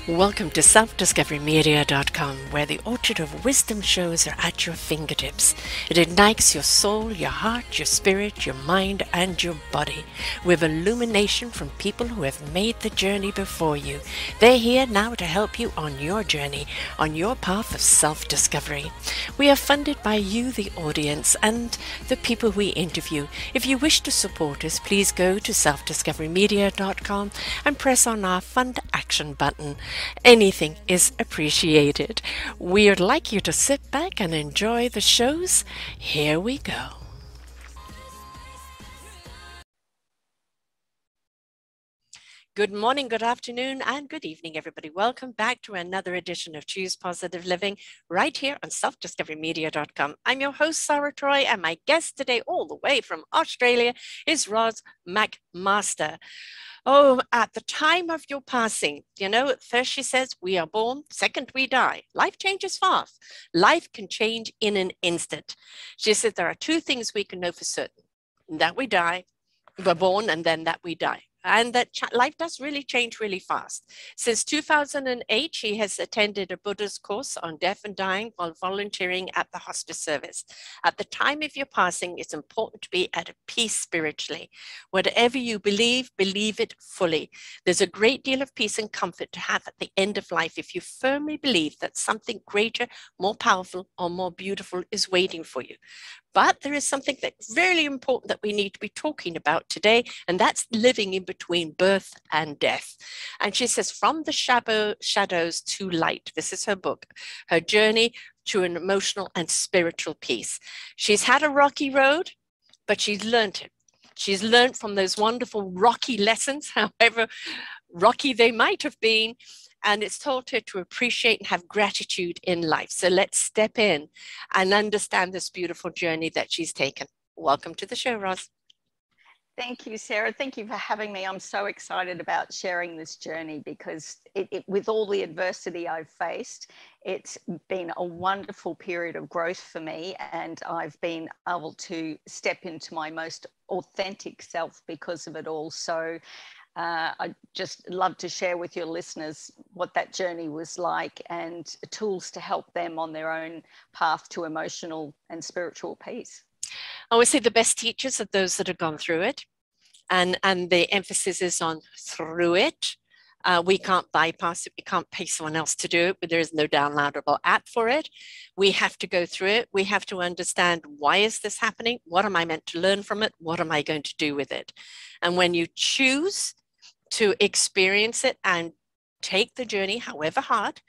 Welcome to selfdiscoverymedia.com, where the orchard of wisdom shows are at your fingertips. It ignites your soul, your heart, your spirit, your mind, and your body with illumination from people who have made the journey before you. They're here now to help you on your journey, on your path of self-discovery. We are funded by you, the audience, and the people we interview. If you wish to support us, please go to selfdiscoverymedia.com and press on our Fund Action button. Anything is appreciated. We'd like you to sit back and enjoy the shows. Here we go. Good morning, good afternoon, and good evening, everybody. Welcome back to another edition of Choose Positive Living right here on selfdiscoverymedia.com. I'm your host, Sarah Troy, and my guest today, all the way from Australia, is Roz McMaster. Oh, at the time of your passing, at first she says, we are born, second we die. Life changes fast. Life can change in an instant. She said there are two things we can know for certain, that we die, we're born, and then that we die. And that life does really change really fast. Since 2008, she has attended a Buddhist course on death and dying while volunteering at the hospice service. At the time of your passing, it's important to be at peace spiritually. Whatever you believe it fully. There's a great deal of peace and comfort to have at the end of life if you firmly believe that something greater, more powerful, or more beautiful is waiting for you. But there is something that's really important that we need to be talking about today, and that's living in between birth and death. And she says, from the shadows to light. This is her book, her journey to an emotional and spiritual peace. She's had a rocky road, but she's learned it. She's learned from those wonderful rocky lessons, however rocky they might have been, and it's taught her to appreciate and have gratitude in life. So let's step in and understand this beautiful journey that she's taken. Welcome to the show, Roz. Thank you, Sarah. Thank you for having me. I'm so excited about sharing this journey because with all the adversity I've faced, it's been a wonderful period of growth for me, and I've been able to step into my most authentic self because of it all. So I just love to share with your listeners what that journey was like and tools to help them on their own path to emotional and spiritual peace. I always say the best teachers are those that have gone through it, and the emphasis is on through it. We can't bypass it. We can't pay someone else to do it, but there is no downloadable app for it. We have to go through it. We have to understand, why is this happening? What am I meant to learn from it? What am I going to do with it? And when you choose to experience it and take the journey, however hard,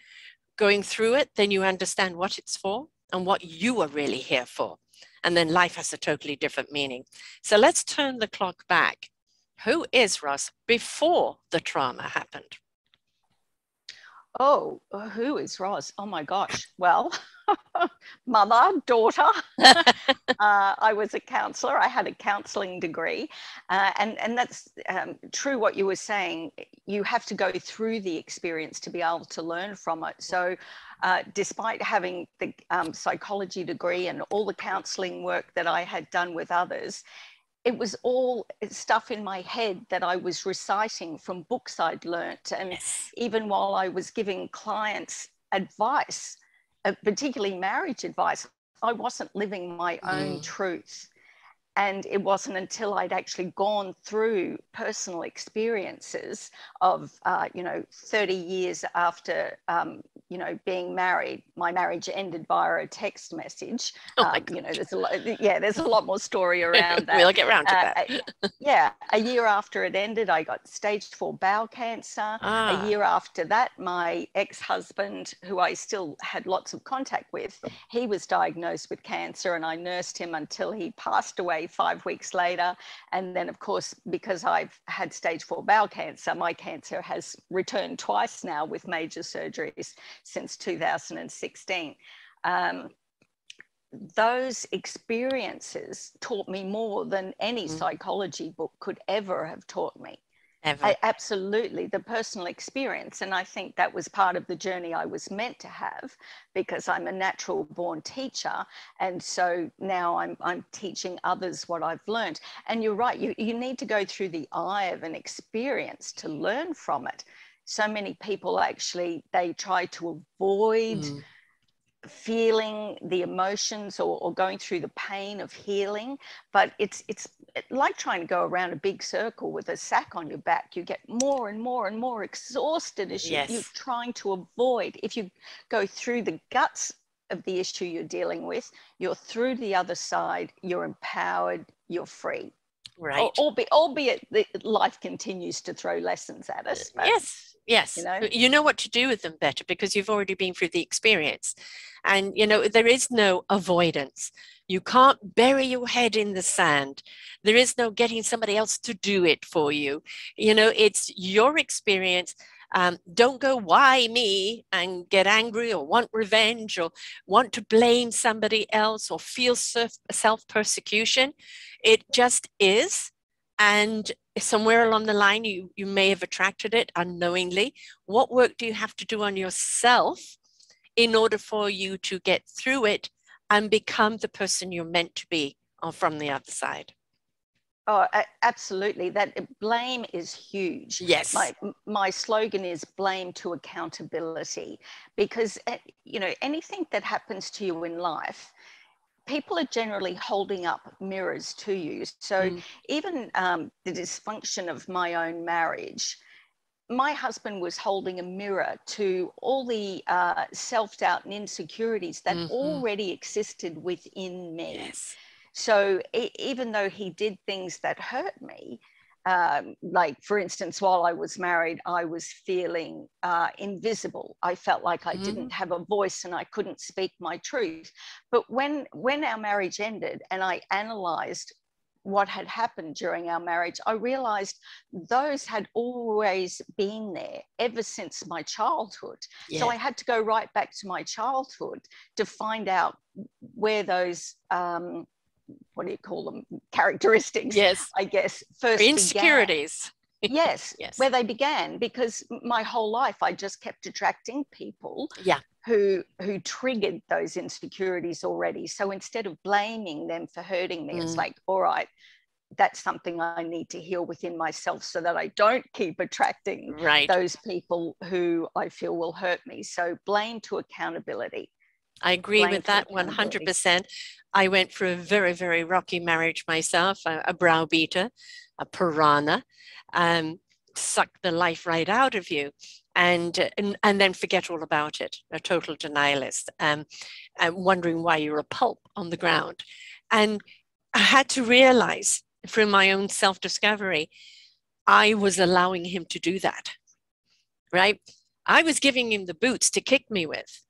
going through it, then you understand what it's for and what you are really here for. And then life has a totally different meaning. So let's turn the clock back. Who is Roz before the trauma happened? Oh, who is Roz? Oh my gosh. Well, mother, daughter. I was a counsellor. I had a counselling degree. And that's true what you were saying. You have to go through the experience to be able to learn from it. So despite having the psychology degree and all the counselling work that I had done with others, it was all stuff in my head that I was reciting from books I'd learnt. And even while I was giving clients advice, particularly marriage advice, I wasn't living my own truth. And it wasn't until I'd actually gone through personal experiences of, 30 years after, being married. My marriage ended via a text message. There's a lot more story around that. We'll get around to that. A year after it ended, I got stage 4 bowel cancer. A year after that, my ex-husband, who I still had lots of contact with, he was diagnosed with cancer, and I nursed him until he passed away 5 weeks later. And then, of course, because I've had stage 4 bowel cancer, my cancer has returned twice now with major surgeries since 2016. Those experiences taught me more than any psychology book could ever have taught me. ever. Absolutely, the personal experience. And I think that was part of the journey I was meant to have, because I'm a natural born teacher. And so now I'm teaching others what I've learned. And you're right, you need to go through the eye of an experience to learn from it. So many people actually, they try to avoid feeling the emotions, or going through the pain of healing, but it's like trying to go around a big circle with a sack on your back. You get more and more and more exhausted as you're trying to avoid. If you go through the guts of the issue you're dealing with, you're through the other side, you're empowered, you're free. Right. Albeit life continues to throw lessons at us. But, yes. You know what to do with them better because you've already been through the experience. And, you know, there is no avoidance. You can't bury your head in the sand. There is no getting somebody else to do it for you. You know, it's your experience. Don't go, why me, and get angry or want revenge or want to blame somebody else or feel self-persecution. It just is. And somewhere along the line, you may have attracted it unknowingly. What work do you have to do on yourself in order for you to get through it and become the person you're meant to be from the other side? Oh, absolutely. That blame is huge. Yes. My slogan is blame to accountability, because, you know, anything that happens to you in life, people are generally holding up mirrors to you. So even the dysfunction of my own marriage, my husband was holding a mirror to all the self-doubt and insecurities that already existed within me. Yes. So even though he did things that hurt me, like, for instance, while I was married, I was feeling invisible. I felt like I didn't have a voice and I couldn't speak my truth. But when our marriage ended and I analyzed what had happened during our marriage, I realized those had always been there ever since my childhood. So I had to go right back to my childhood to find out where those what do you call them, characteristics, I guess, first insecurities began. Yes, where they began, because my whole life I just kept attracting people who triggered those insecurities already. So instead of blaming them for hurting me, it's like, all right, that's something I need to heal within myself so that I don't keep attracting those people who I feel will hurt me. So blame to accountability. I agree with that 100%. I went through a very, very rocky marriage myself, a browbeater, a piranha, suck the life right out of you, and then forget all about it, a total denialist, and wondering why you're a pulp on the ground. And I had to realize through my own self-discovery, I was allowing him to do that, right? I was giving him the boots to kick me with.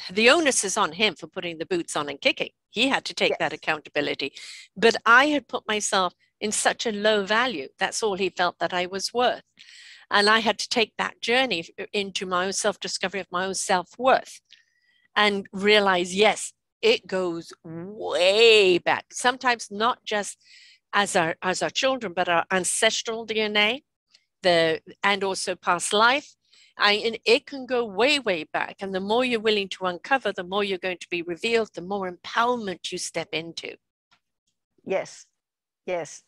The onus is on him for putting the boots on and kicking. He had to take that accountability. But I had put myself in such a low value. That's all he felt that I was worth. And I had to take that journey into my own self-discovery of my own self-worth and realize, yes, it goes way back. Sometimes not just as our children, but our ancestral DNA, and also past life. And it can go way, way back. And the more you're willing to uncover, the more you're going to be revealed, the more empowerment you step into. Yes,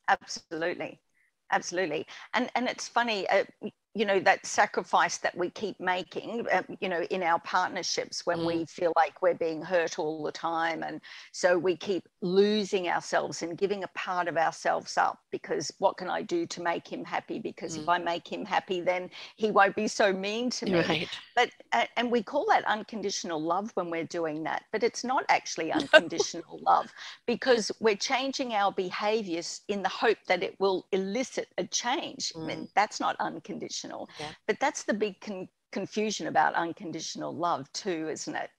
absolutely. Absolutely. And it's funny, you know, that sacrifice that we keep making, you know, in our partnerships when we feel like we're being hurt all the time. And so we keep losing ourselves and giving a part of ourselves up, because what can I do to make him happy? Because if I make him happy, then he won't be so mean to me. Right. But, and we call that unconditional love when we're doing that, but it's not actually unconditional love, because we're changing our behaviors in the hope that it will elicit a change. I mean, that's not unconditional. But that's the big confusion about unconditional love too, isn't it?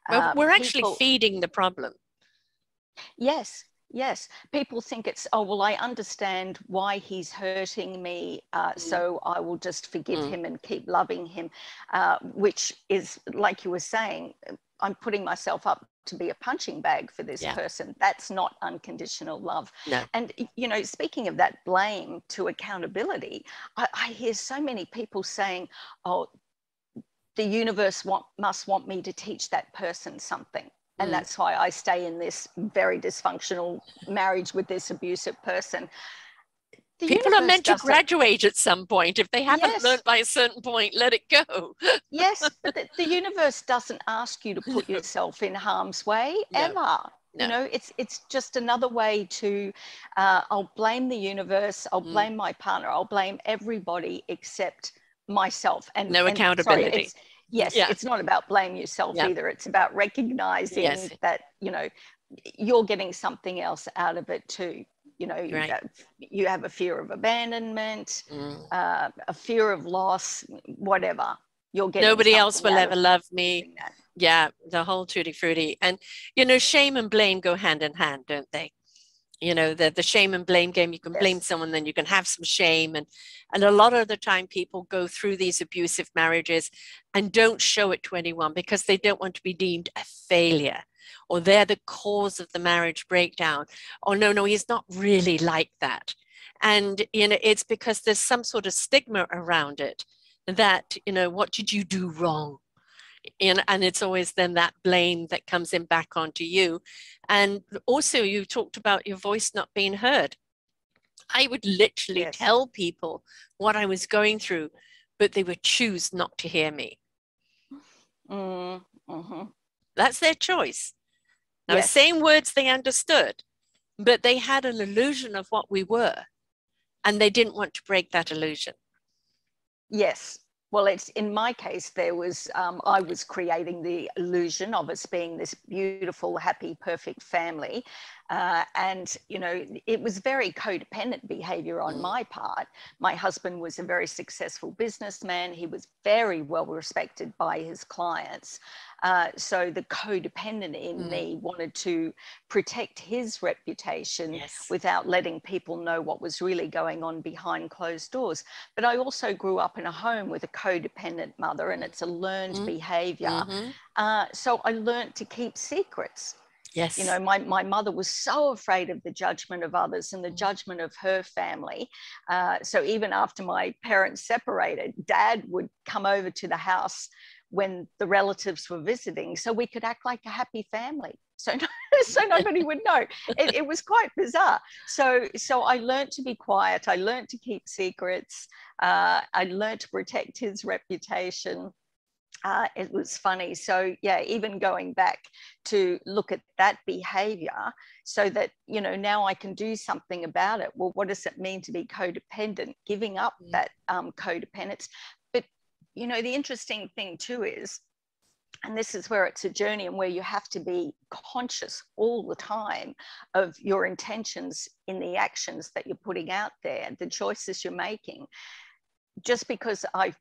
Well, we're actually feeding the problem. Yes. People think it's, oh, well, I understand why he's hurting me, so I will just forgive him and keep loving him, which is, like you were saying, I'm putting myself up to be a punching bag for this person. That's not unconditional love. No. And, you know, speaking of that blame to accountability, I hear so many people saying, oh, the universe must want me to teach that person something. And that's why I stay in this very dysfunctional marriage with this abusive person. People are meant to graduate at some point. If they haven't learned by a certain point, let it go. Yes, but the universe doesn't ask you to put yourself in harm's way ever. No. You know, it's just another way to, I'll blame the universe, I'll blame my partner, I'll blame everybody except myself. And no accountability. Sorry, it's not about blame yourself either. It's about recognizing that, you know, you're getting something else out of it too. You know, you have a fear of abandonment, a fear of loss, whatever. You're getting nobody else will ever love me. Yeah, the whole tutti frutti. And, you know, shame and blame go hand in hand, don't they? You know, the shame and blame game, you can blame someone, then you can have some shame. And a lot of the time people go through these abusive marriages and don't show it to anyone because they don't want to be deemed a failure, or they're the cause of the marriage breakdown. Oh, no, he's not really like that. And, you know, it's because there's some sort of stigma around it that, you know, what did you do wrong? And it's always then that blame that comes in back onto you. And also you talked about your voice not being heard. I would literally tell people what I was going through, but they would choose not to hear me. That's their choice. Now, the same words they understood, but they had an illusion of what we were, and they didn't want to break that illusion. Yes. Well, it's in my case, there was, I was creating the illusion of us being this beautiful, happy, perfect family. And, you know, it was very codependent behavior on my part. My husband was a very successful businessman. He was very well respected by his clients. So the codependent in me wanted to protect his reputation without letting people know what was really going on behind closed doors. But I also grew up in a home with a codependent mother, and it's a learned behavior. So I learned to keep secrets. Yes. You know, my mother was so afraid of the judgment of others and the judgment of her family. So even after my parents separated, Dad would come over to the house when the relatives were visiting so we could act like a happy family. So nobody would know. It was quite bizarre. So I learned to be quiet. I learned to keep secrets. I learned to protect his reputation. It was funny. So yeah, even going back to look at that behavior so that, you know, now I can do something about it. Well, what does it mean to be codependent? Giving up that codependence. But, you know, the interesting thing too is, and this is where it's a journey and where you have to be conscious all the time of your intentions in the actions that you're putting out there, the choices you're making. Just because I've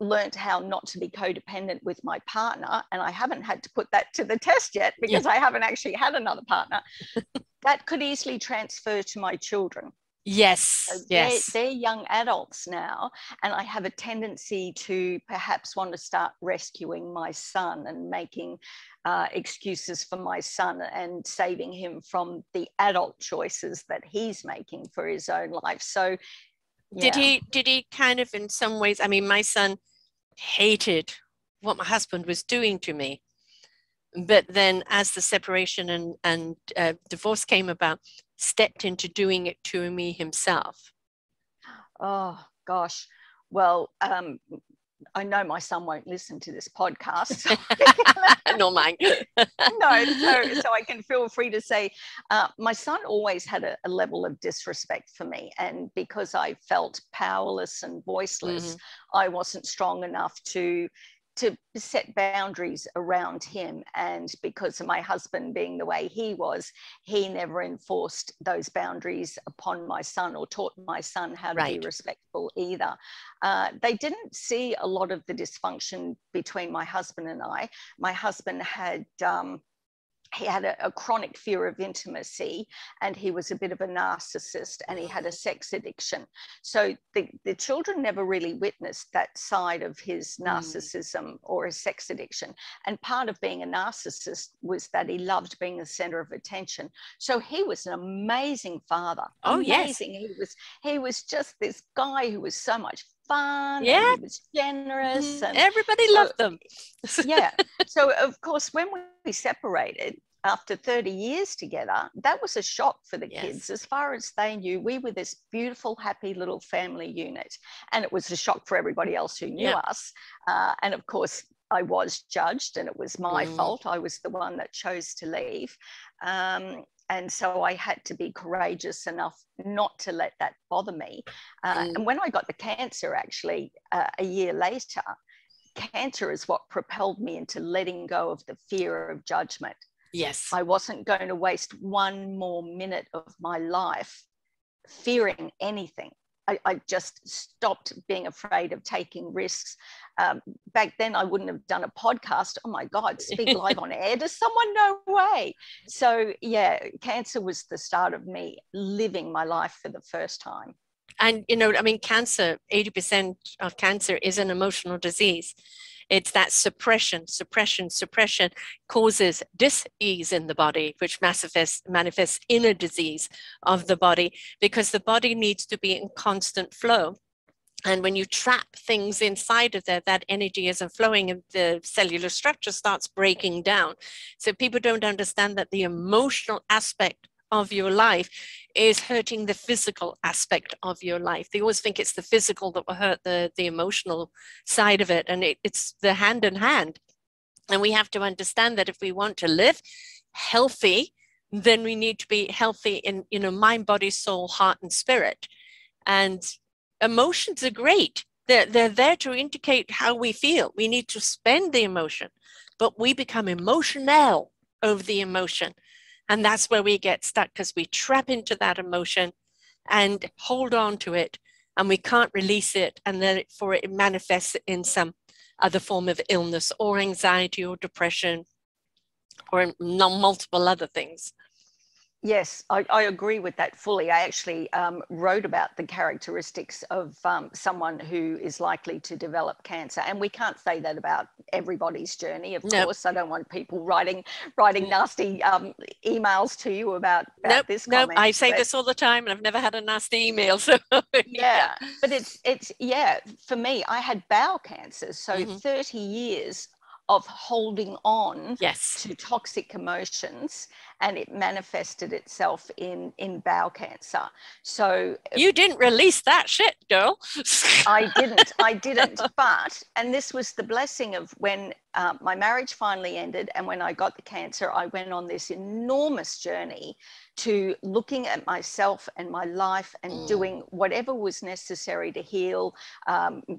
learned how not to be codependent with my partner, and I haven't had to put that to the test yet because I haven't actually had another partner, that could easily transfer to my children. Yes, so they're young adults now, and I have a tendency to perhaps want to start rescuing my son and making excuses for my son and saving him from the adult choices that he's making for his own life. So did he kind of, in some ways, I mean, my son hated what my husband was doing to me, but then as the separation and divorce came about, stepped into doing it to me himself. Oh gosh, well, I know my son won't listen to this podcast. So nor mine. No, so I can feel free to say, my son always had a level of disrespect for me. And because I felt powerless and voiceless, I wasn't strong enough to set boundaries around him. And because of my husband being the way he was, he never enforced those boundaries upon my son or taught my son how to be respectful either. They didn't see a lot of the dysfunction between my husband and I. My husband had he had a chronic fear of intimacy, and he was a bit of a narcissist, and he had a sex addiction. So the children never really witnessed that side of his narcissism or his sex addiction. And part of being a narcissist was that he loved being the center of attention. So he was an amazing father. Oh, amazing. yes. He was just this guy who was so much fun, Yeah. and he was generous, and everybody loved them. Yeah. So of course, when we separated after 30 years together, that was a shock for the kids. As far as they knew, we were this beautiful, happy little family unit, and it was a shock for everybody else who knew us. And of course, I was judged, and it was my fault. I was the one that chose to leave. And so I had to be courageous enough not to let that bother me. And when I got the cancer, actually, a year later, cancer is what propelled me into letting go of the fear of judgment. Yes. I wasn't going to waste one more minute of my life fearing anything. I just stopped being afraid of taking risks. Back then, I wouldn't have done a podcast. Oh my God, speak live on air. Does someone? No way. So yeah, cancer was the start of me living my life for the first time. And, I mean, cancer, 80% of cancer is an emotional disease. It's that suppression causes dis-ease in the body, which manifests in a disease of the body, because the body needs to be in constant flow. And when you trap things inside of there, that energy isn't flowing and the cellular structure starts breaking down. So people don't understand that the emotional aspect of your life is hurting the physical aspect of your life. They always think it's the physical that will hurt the emotional side of it. And it's the hand in hand. And we have to understand that if we want to live healthy, then we need to be healthy in, mind, body, soul, heart, and spirit. And emotions are great. They're there to indicate how we feel. We need to spend the emotion, but we become emotional over the emotion. And that's where we get stuck, because we trap into that emotion and hold on to it, and we can't release it. And then it manifests in some other form of illness or anxiety or depression or multiple other things. Yes, I agree with that fully. I actually wrote about the characteristics of someone who is likely to develop cancer. And we can't say that about everybody's journey, of course. I don't want people writing nasty emails to you about this comment. I say this all the time, and I've never had a nasty email. So yeah, but it's for me, I had bowel cancer. So 30 years of holding on to toxic emotions, and it manifested itself in bowel cancer. So you didn't release that shit, girl. I didn't. But, and this was the blessing of when my marriage finally ended, and when I got the cancer, I went on this enormous journey to looking at myself and my life and doing whatever was necessary to heal.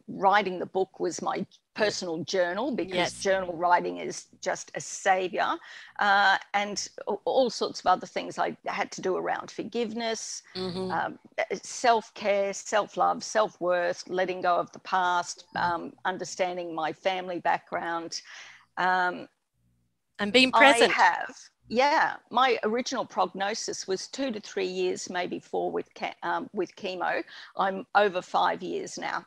Writing the book was my personal journal, because journal writing is just a savior, and all sorts of other things I had to do around forgiveness, self-care, self-love, self-worth, letting go of the past, understanding my family background, and being present. My original prognosis was 2 to 3 years, maybe 4 with chemo. I'm over 5 years now.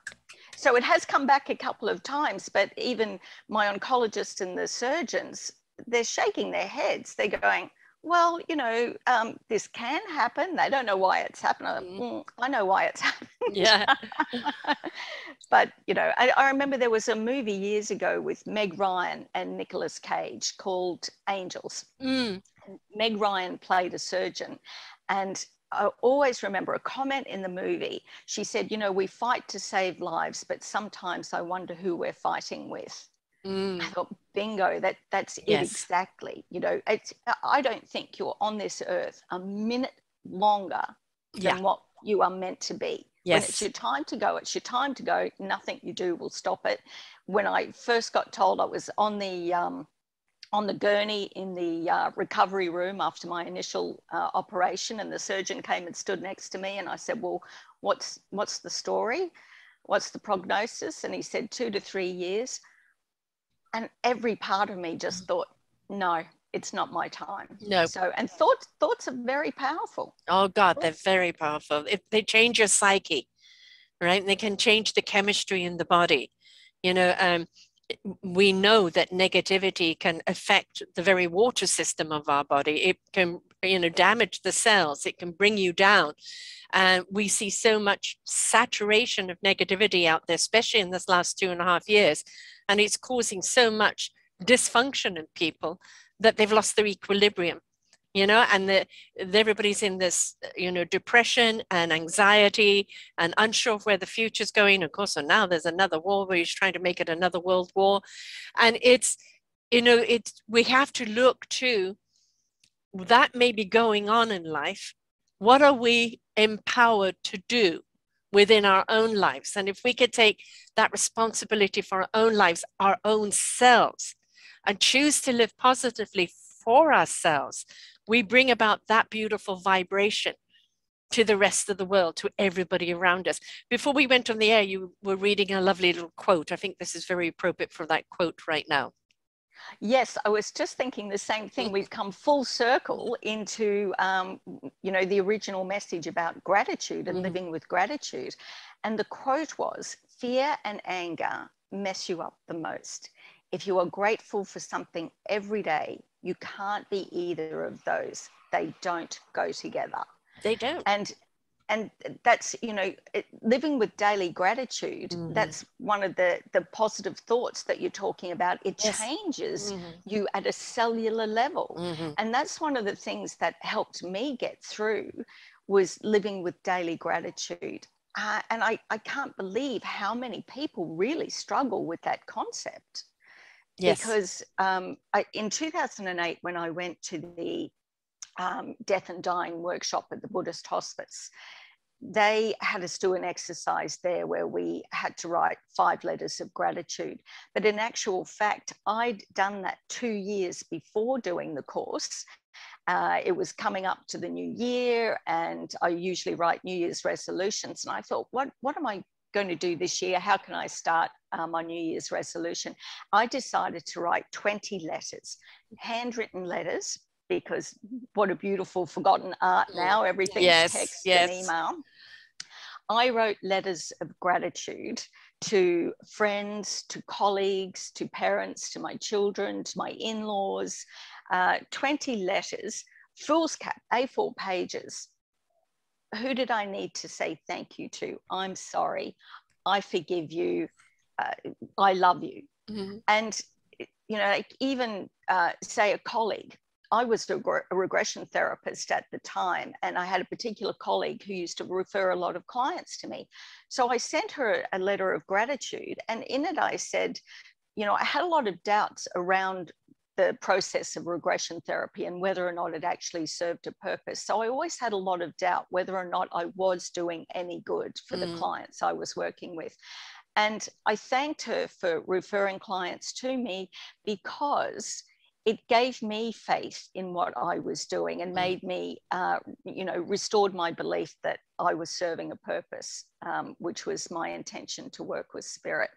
So it has come back a couple of times, but even my oncologist and the surgeons, they're shaking their heads. They're going, well, this can happen. They don't know why it's happened. I know why it's happened. Yeah. But, I remember there was a movie years ago with Meg Ryan and Nicolas Cage called Angels. Meg Ryan played a surgeon, and I always remember a comment in the movie. She said, we fight to save lives, but sometimes I wonder who we're fighting with. I thought, bingo, that's it exactly. I don't think you're on this earth a minute longer than what you are meant to be. When it's your time to go, it's your time to go. Nothing you do will stop it. When I first got told, I was on the gurney in the recovery room after my initial operation, and the surgeon came and stood next to me, and I said, well, what's the story? What's the prognosis? And he said 2 to 3 years. And every part of me just thought, no, it's not my time. No. So, and thoughts are very powerful. Oh God, they're very powerful. They change your psyche, right? And they can change the chemistry in the body. You know, we know that negativity can affect the very water system of our body. It can, you know, damage the cells. It can bring you down. And we see so much saturation of negativity out there, especially in this last 2.5 years. And it's causing so much dysfunction in people that they've lost their equilibrium, you know, and everybody's in this, you know, depression and anxiety and unsure of where the future's going. Of course, so now there's another war where he's trying to make it another world war. And it's, you know, we have to look to that may be going on in life. What are we empowered to do within our own lives? And if we could take that responsibility for our own lives, our own selves, and choose to live positively for ourselves, we bring about that beautiful vibration to the rest of the world, to everybody around us. Before we went on the air, you were reading a lovely little quote. I think this is very appropriate for that quote right now. Yes, I was just thinking the same thing. We've come full circle into, you know, the original message about gratitude and living with gratitude. And the quote was, fear and anger mess you up the most. If you are grateful for something every day, you can't be either of those. They don't go together. They don't. And that's, you know, living with daily gratitude, that's one of the positive thoughts that you're talking about. It changes you at a cellular level. And that's one of the things that helped me get through, was living with daily gratitude. And I can't believe how many people really struggle with that concept. Yes. Because in 2008, when I went to the death and dying workshop at the Buddhist hospice, they had us do an exercise there where we had to write 5 letters of gratitude. But in actual fact, I'd done that 2 years before doing the course. It was coming up to the new year, and I usually write New Year's resolutions. And I thought, what am I going to do this year? How can I start my New Year's resolution? I decided to write 20 letters, handwritten letters, because what a beautiful forgotten art now. Everything's text and email. I wrote letters of gratitude to friends, to colleagues, to parents, to my children, to my in-laws, 20 letters, fool's cap, A4 pages. Who did I need to say thank you to? I'm sorry. I forgive you. I love you. And, you know, like even say a colleague. I was a regression therapist at the time, and I had a particular colleague who used to refer a lot of clients to me. So I sent her a letter of gratitude, and in it I said, you know, I had a lot of doubts around the process of regression therapy and whether or not it actually served a purpose. So I always had a lot of doubt whether or not I was doing any good for the clients I was working with. And I thanked her for referring clients to me, because it gave me faith in what I was doing and made me, you know, restored my belief that I was serving a purpose, which was my intention to work with spirit.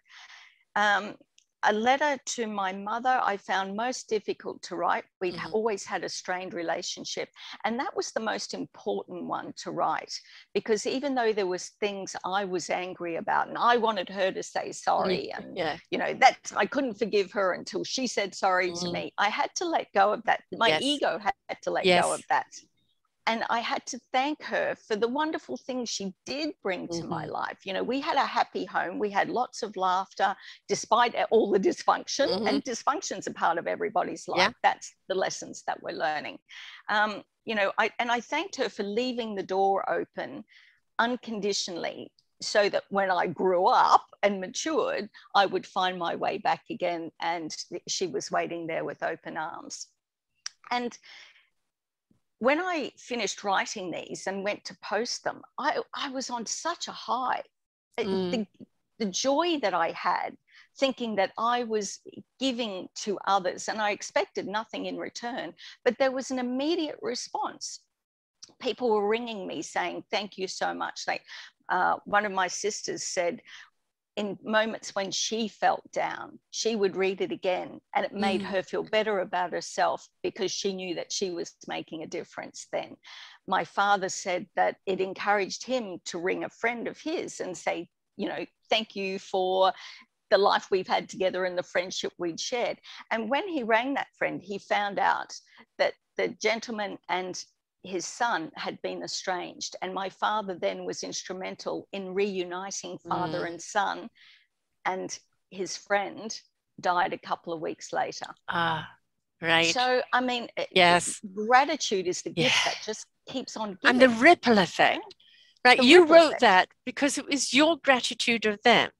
A letter to my mother I found most difficult to write. We'd always had a strained relationship, and that was the most important one to write, because even though there was things I was angry about and I wanted her to say sorry, and you know, that I couldn't forgive her until she said sorry to me. I had to let go of that. My ego had to let go of that. And I had to thank her for the wonderful things she did bring to my life. You know, we had a happy home. We had lots of laughter, despite all the dysfunction. And dysfunction's a part of everybody's life. That's the lessons that we're learning. You know, I thanked her for leaving the door open unconditionally, so that when I grew up and matured, I would find my way back again. And she was waiting there with open arms. And when I finished writing these and went to post them, I was on such a high. The joy that I had, thinking that I was giving to others, and I expected nothing in return, but there was an immediate response. People were ringing me saying, thank you so much. Like one of my sisters said, in moments when she felt down, she would read it again, and it made her feel better about herself because she knew that she was making a difference then. My father said that it encouraged him to ring a friend of his and say, you know, thank you for the life we've had together and the friendship we'd shared. And when he rang that friend, he found out that the gentleman and his son had been estranged. And my father then was instrumental in reuniting father and son. And his friend died a couple of weeks later. Right. So, I mean, yes, gratitude is the gift that just keeps on giving. And the ripple effect. Right. You wrote that because it was your gratitude of them.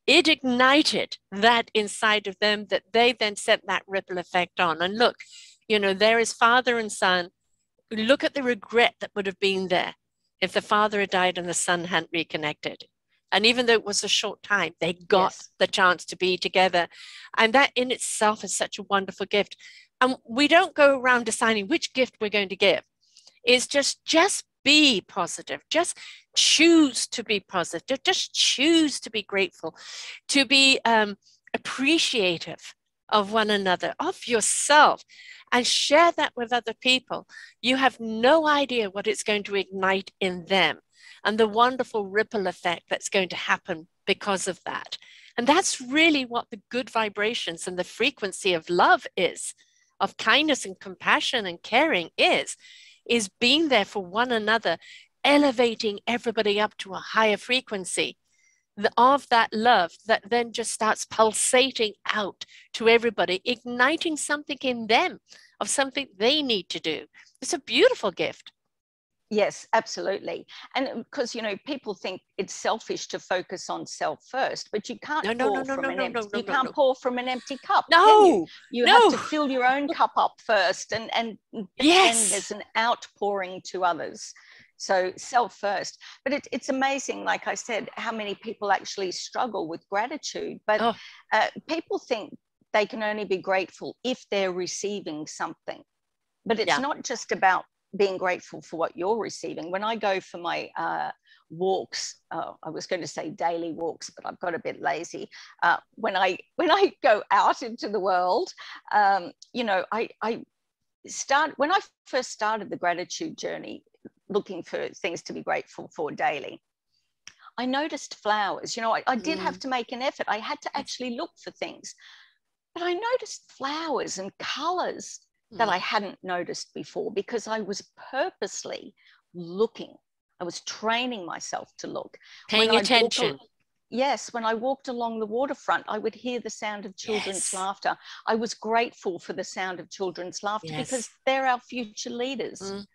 It ignited that inside of them that they then set that ripple effect on. And look, you know, there is father and son. Look at the regret that would have been there if the father had died and the son hadn't reconnected. And even though it was a short time, they got the chance to be together. And that in itself is such a wonderful gift. And we don't go around deciding which gift we're going to give. It's just be positive. Just choose to be positive. Just choose to be grateful, to be appreciative of one another, of yourself, and share that with other people. You have no idea what it's going to ignite in them and the wonderful ripple effect that's going to happen because of that. And that's really what the good vibrations and the frequency of love is, of kindness and compassion and caring is being there for one another, elevating everybody up to a higher frequency of that love that then just starts pulsating out to everybody, igniting something in them of something they need to do. It's a beautiful gift. Yes, absolutely. And because, you know, people think it's selfish to focus on self first, but you can't pour from an empty cup. No, you have to fill your own cup up first, and then there's an outpouring to others. So self first. But it's amazing, like I said, how many people actually struggle with gratitude. But people think they can only be grateful if they're receiving something. But it's not just about being grateful for what you're receiving. When I go for my walks, I was going to say daily walks, but I've got a bit lazy. When I go out into the world, you know, when I first started the gratitude journey, looking for things to be grateful for daily, I noticed flowers. You know, I did have to make an effort. I had to actually look for things, but I noticed flowers and colors that I hadn't noticed before because I was purposely looking. I was training myself to look. Paying attention. When I walked along the waterfront, I would hear the sound of children's laughter. I was grateful for the sound of children's laughter because they're our future leaders.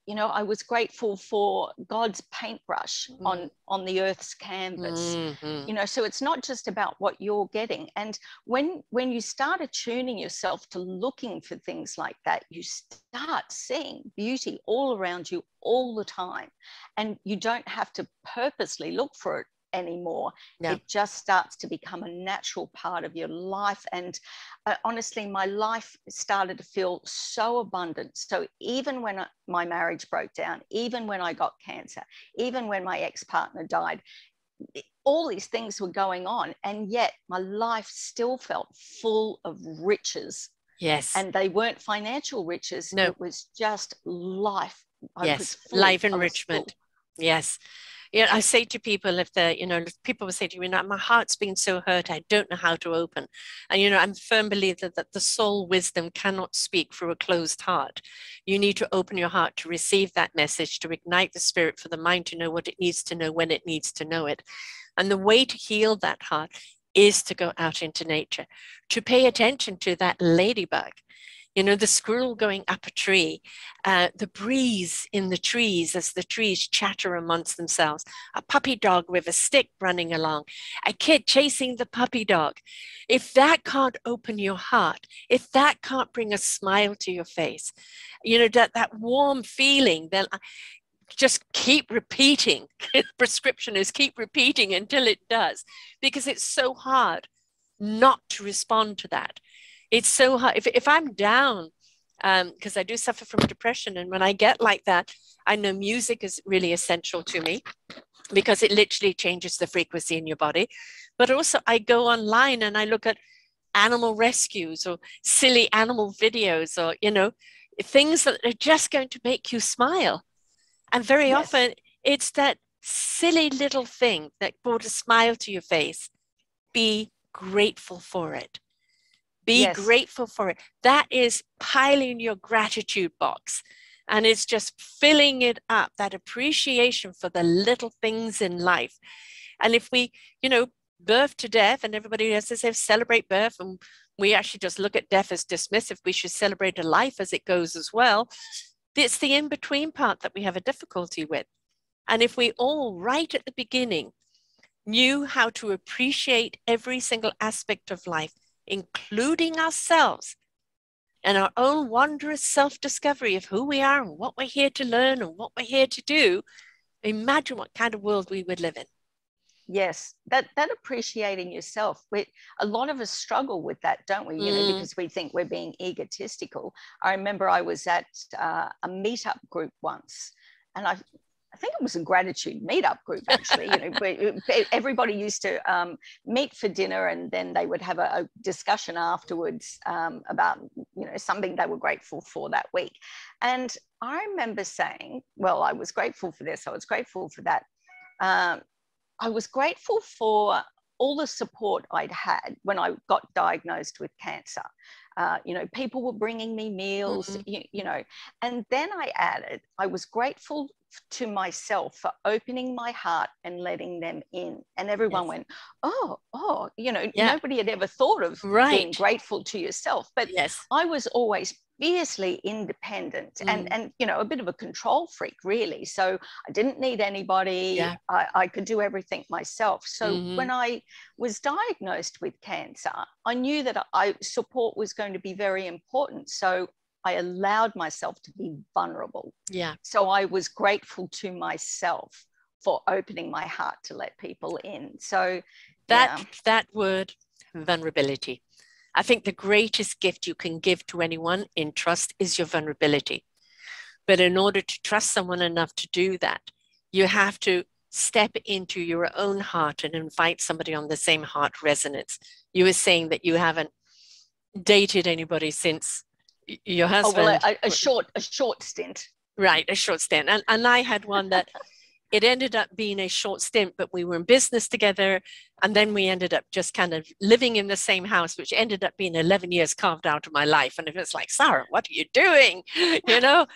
You know, I was grateful for God's paintbrush on the earth's canvas. You know, so it's not just about what you're getting. And when you start attuning yourself to looking for things like that, you start seeing beauty all around you all the time. And you don't have to purposely look for it anymore. It just starts to become a natural part of your life. And honestly, my life started to feel so abundant. So even when my marriage broke down, even when I got cancer, even when my ex-partner died, all these things were going on, and yet my life still felt full of riches. And they weren't financial riches. It was just life. Life enrichment. Yeah, I say to people, if they're, you know, people will say to me, my heart's been so hurt, I don't know how to open. And, you know, I'm a firm believer that the soul wisdom cannot speak through a closed heart. You need to open your heart to receive that message, to ignite the spirit for the mind to know what it needs to know when it needs to know it. And the way to heal that heart is to go out into nature, to pay attention to that ladybug. You know, the squirrel going up a tree, the breeze in the trees as the trees chatter amongst themselves, a puppy dog with a stick running along, a kid chasing the puppy dog. If that can't open your heart, if that can't bring a smile to your face, you know, that warm feeling, then just keep repeating. The prescription is keep repeating until it does, because it's so hard not to respond to that. It's so hard. If I'm down, because I do suffer from depression, and when I get like that, I know music is really essential to me. because it literally changes the frequency in your body. But also I go online and I look at animal rescues or silly animal videos, or, you know, things that are just going to make you smile. And very Yes. often it's that silly little thing that brought a smile to your face. Be grateful for it. Be Yes. grateful for it. That is piling your gratitude box. And it's just filling it up, that appreciation for the little things in life. And if we, you know, birth to death, and everybody has to say celebrate birth, and we actually just look at death as dismissive, we should celebrate a life as it goes as well. It's the in-between part that we have a difficulty with. And if we all, right at the beginning, knew how to appreciate every single aspect of life, including ourselves and our own wondrous self-discovery of who we are and what we're here to learn and what we're here to do, imagine what kind of world we would live in. Yes, that appreciating yourself. A lot of us struggle with that, don't we? You know, because we think we're being egotistical. I remember I was at a meetup group once, and I think it was a gratitude meetup group, actually. You know, everybody used to meet for dinner, and then they would have a discussion afterwards about, you know, something they were grateful for that week. And I remember saying, well, I was grateful for this, I was grateful for that. I was grateful for all the support I'd had when I got diagnosed with cancer. You know, people were bringing me meals, you know, and then I added, I was grateful to myself for opening my heart and letting them in. And everyone went, oh, you know, nobody had ever thought of being grateful to yourself. But I was always fiercely independent and you know, a bit of a control freak, really. So I didn't need anybody. I could do everything myself. So when I was diagnosed with cancer, I knew that support was going to be very important. So I allowed myself to be vulnerable. So I was grateful to myself for opening my heart to let people in. So that word, vulnerability. I think the greatest gift you can give to anyone in trust is your vulnerability. But in order to trust someone enough to do that, you have to step into your own heart and invite somebody on the same heart resonance. You were saying that you haven't dated anybody since your husband. Oh, well, a short stint. Right, a short stint. And I had one that it ended up being a short stint, but we were in business together. And then we ended up just kind of living in the same house, which ended up being 11 years carved out of my life. And it was like, Sarah, what are you doing? You know,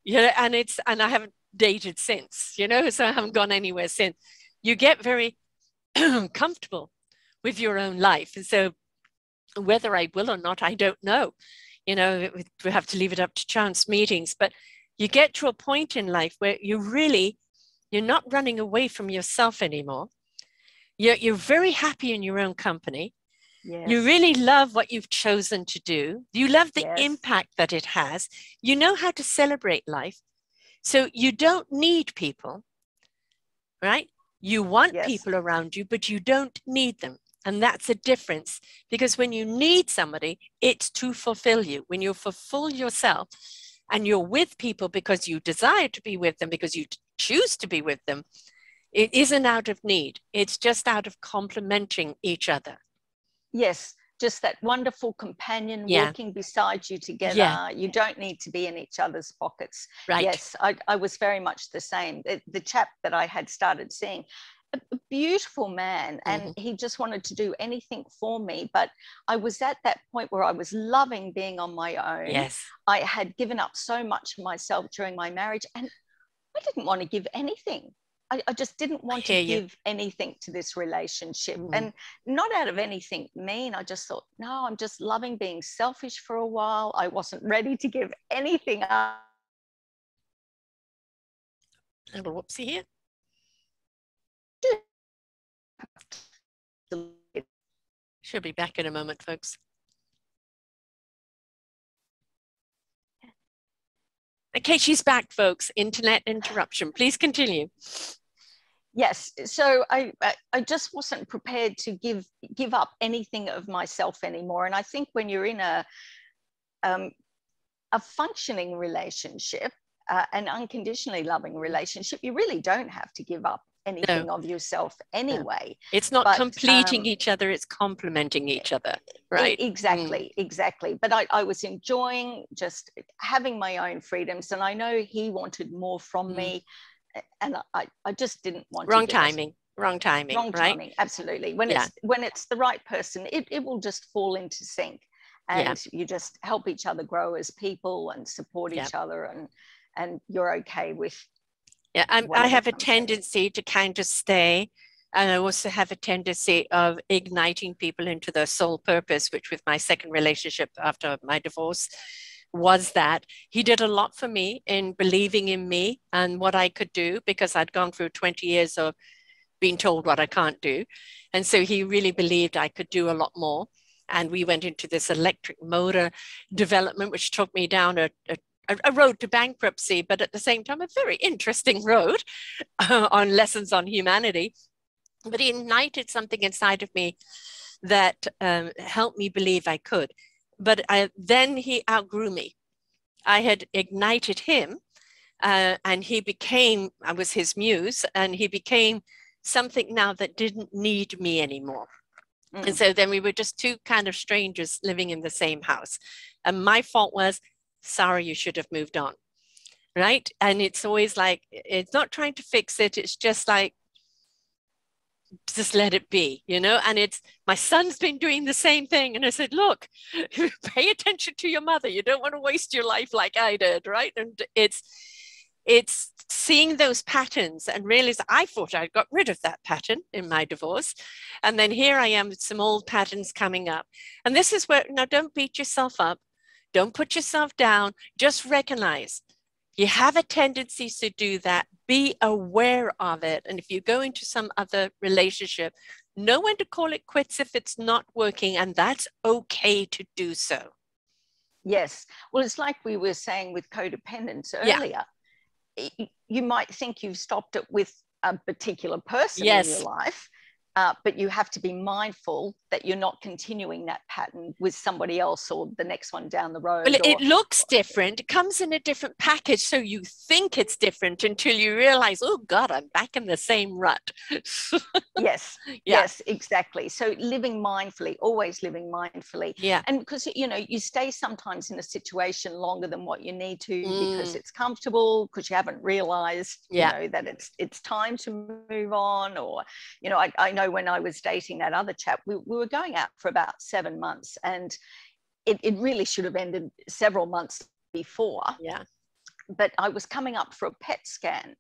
and I haven't dated since, you know, so I haven't gone anywhere since. You get very comfortable with your own life. And so whether I will or not, I don't know. You know, we have to leave it up to chance meetings. But you get to a point in life where you're not running away from yourself anymore. You're very happy in your own company. You really love what you've chosen to do. You love the impact that it has. You know how to celebrate life. So you don't need people, right? You want people around you, but you don't need them. And that's a difference, because when you need somebody, it's to fulfill you. When you fulfill yourself and you're with people because you desire to be with them, because you choose to be with them, it isn't out of need. It's just out of complementing each other. Yes, just that wonderful companion walking beside you together. You don't need to be in each other's pockets. Right. Yes, I was very much the same. The chap that I had started seeing, a beautiful man, and he just wanted to do anything for me. But I was at that point where I was loving being on my own. I had given up so much of myself during my marriage, and I didn't want to give anything. I just didn't want to give anything to this relationship, and not out of anything mean. I just thought, no, I'm just loving being selfish for a while. I wasn't ready to give anything up. A little whoopsie here. She'll be back in a moment, folks. Okay, she's back, folks. Internet interruption. Please continue. Yes, so I just wasn't prepared to give up anything of myself anymore. And I think when you're in a functioning relationship, an unconditionally loving relationship, you really don't have to give up anything of yourself anyway. It's not completing each other, it's complementing each other, right? Exactly. But I was enjoying just having my own freedoms, and I know he wanted more from me, and I just didn't want Wrong to timing, right? Timing, absolutely. When it's the right person, it will just fall into sync, and you just help each other grow as people and support each other, and you're okay with. Yeah, I have a tendency to kind of stay, and I also have a tendency of igniting people into their sole purpose, which with my second relationship after my divorce was that he did a lot for me in believing in me and what I could do, because I'd gone through 20 years of being told what I can't do. And so he really believed I could do a lot more. And we went into this electric motor development, which took me down a road to bankruptcy, but at the same time, a very interesting road on lessons on humanity. But he ignited something inside of me that helped me believe I could. But then he outgrew me. I had ignited him, and I was his muse, and he became something now that didn't need me anymore. And so then we were just two kind of strangers living in the same house. And my fault was, Sarah, you should have moved on, right? And it's always like, it's not trying to fix it. It's just like, just let it be, and it's, my son's been doing the same thing. And I said, look, pay attention to your mother. You don't want to waste your life like I did, right? And it's seeing those patterns and realize I thought I got rid of that pattern in my divorce. And then here I am with some old patterns coming up. And this is where, now don't beat yourself up. Don't put yourself down. Just recognize you have a tendency to do that. Be aware of it. And if you go into some other relationship, know when to call it quits if it's not working. And that's okay to do so. Yes. Well, it's like we were saying with codependence earlier. You might think you've stopped it with a particular person in your life, but you have to be mindful that you're not continuing that pattern with somebody else or the next one down the road. Well, it looks different. It comes in a different package, so you think it's different until you realize, oh God, I'm back in the same rut. Yes, exactly. So living mindfully, always living mindfully. Yeah. And because, you stay sometimes in a situation longer than what you need to because it's comfortable, because you haven't realized, that it's time to move on. Or, I know when I was dating that other chap, we were going out for about 7 months, and it really should have ended several months before. Yeah. But I was coming up for a PET scan,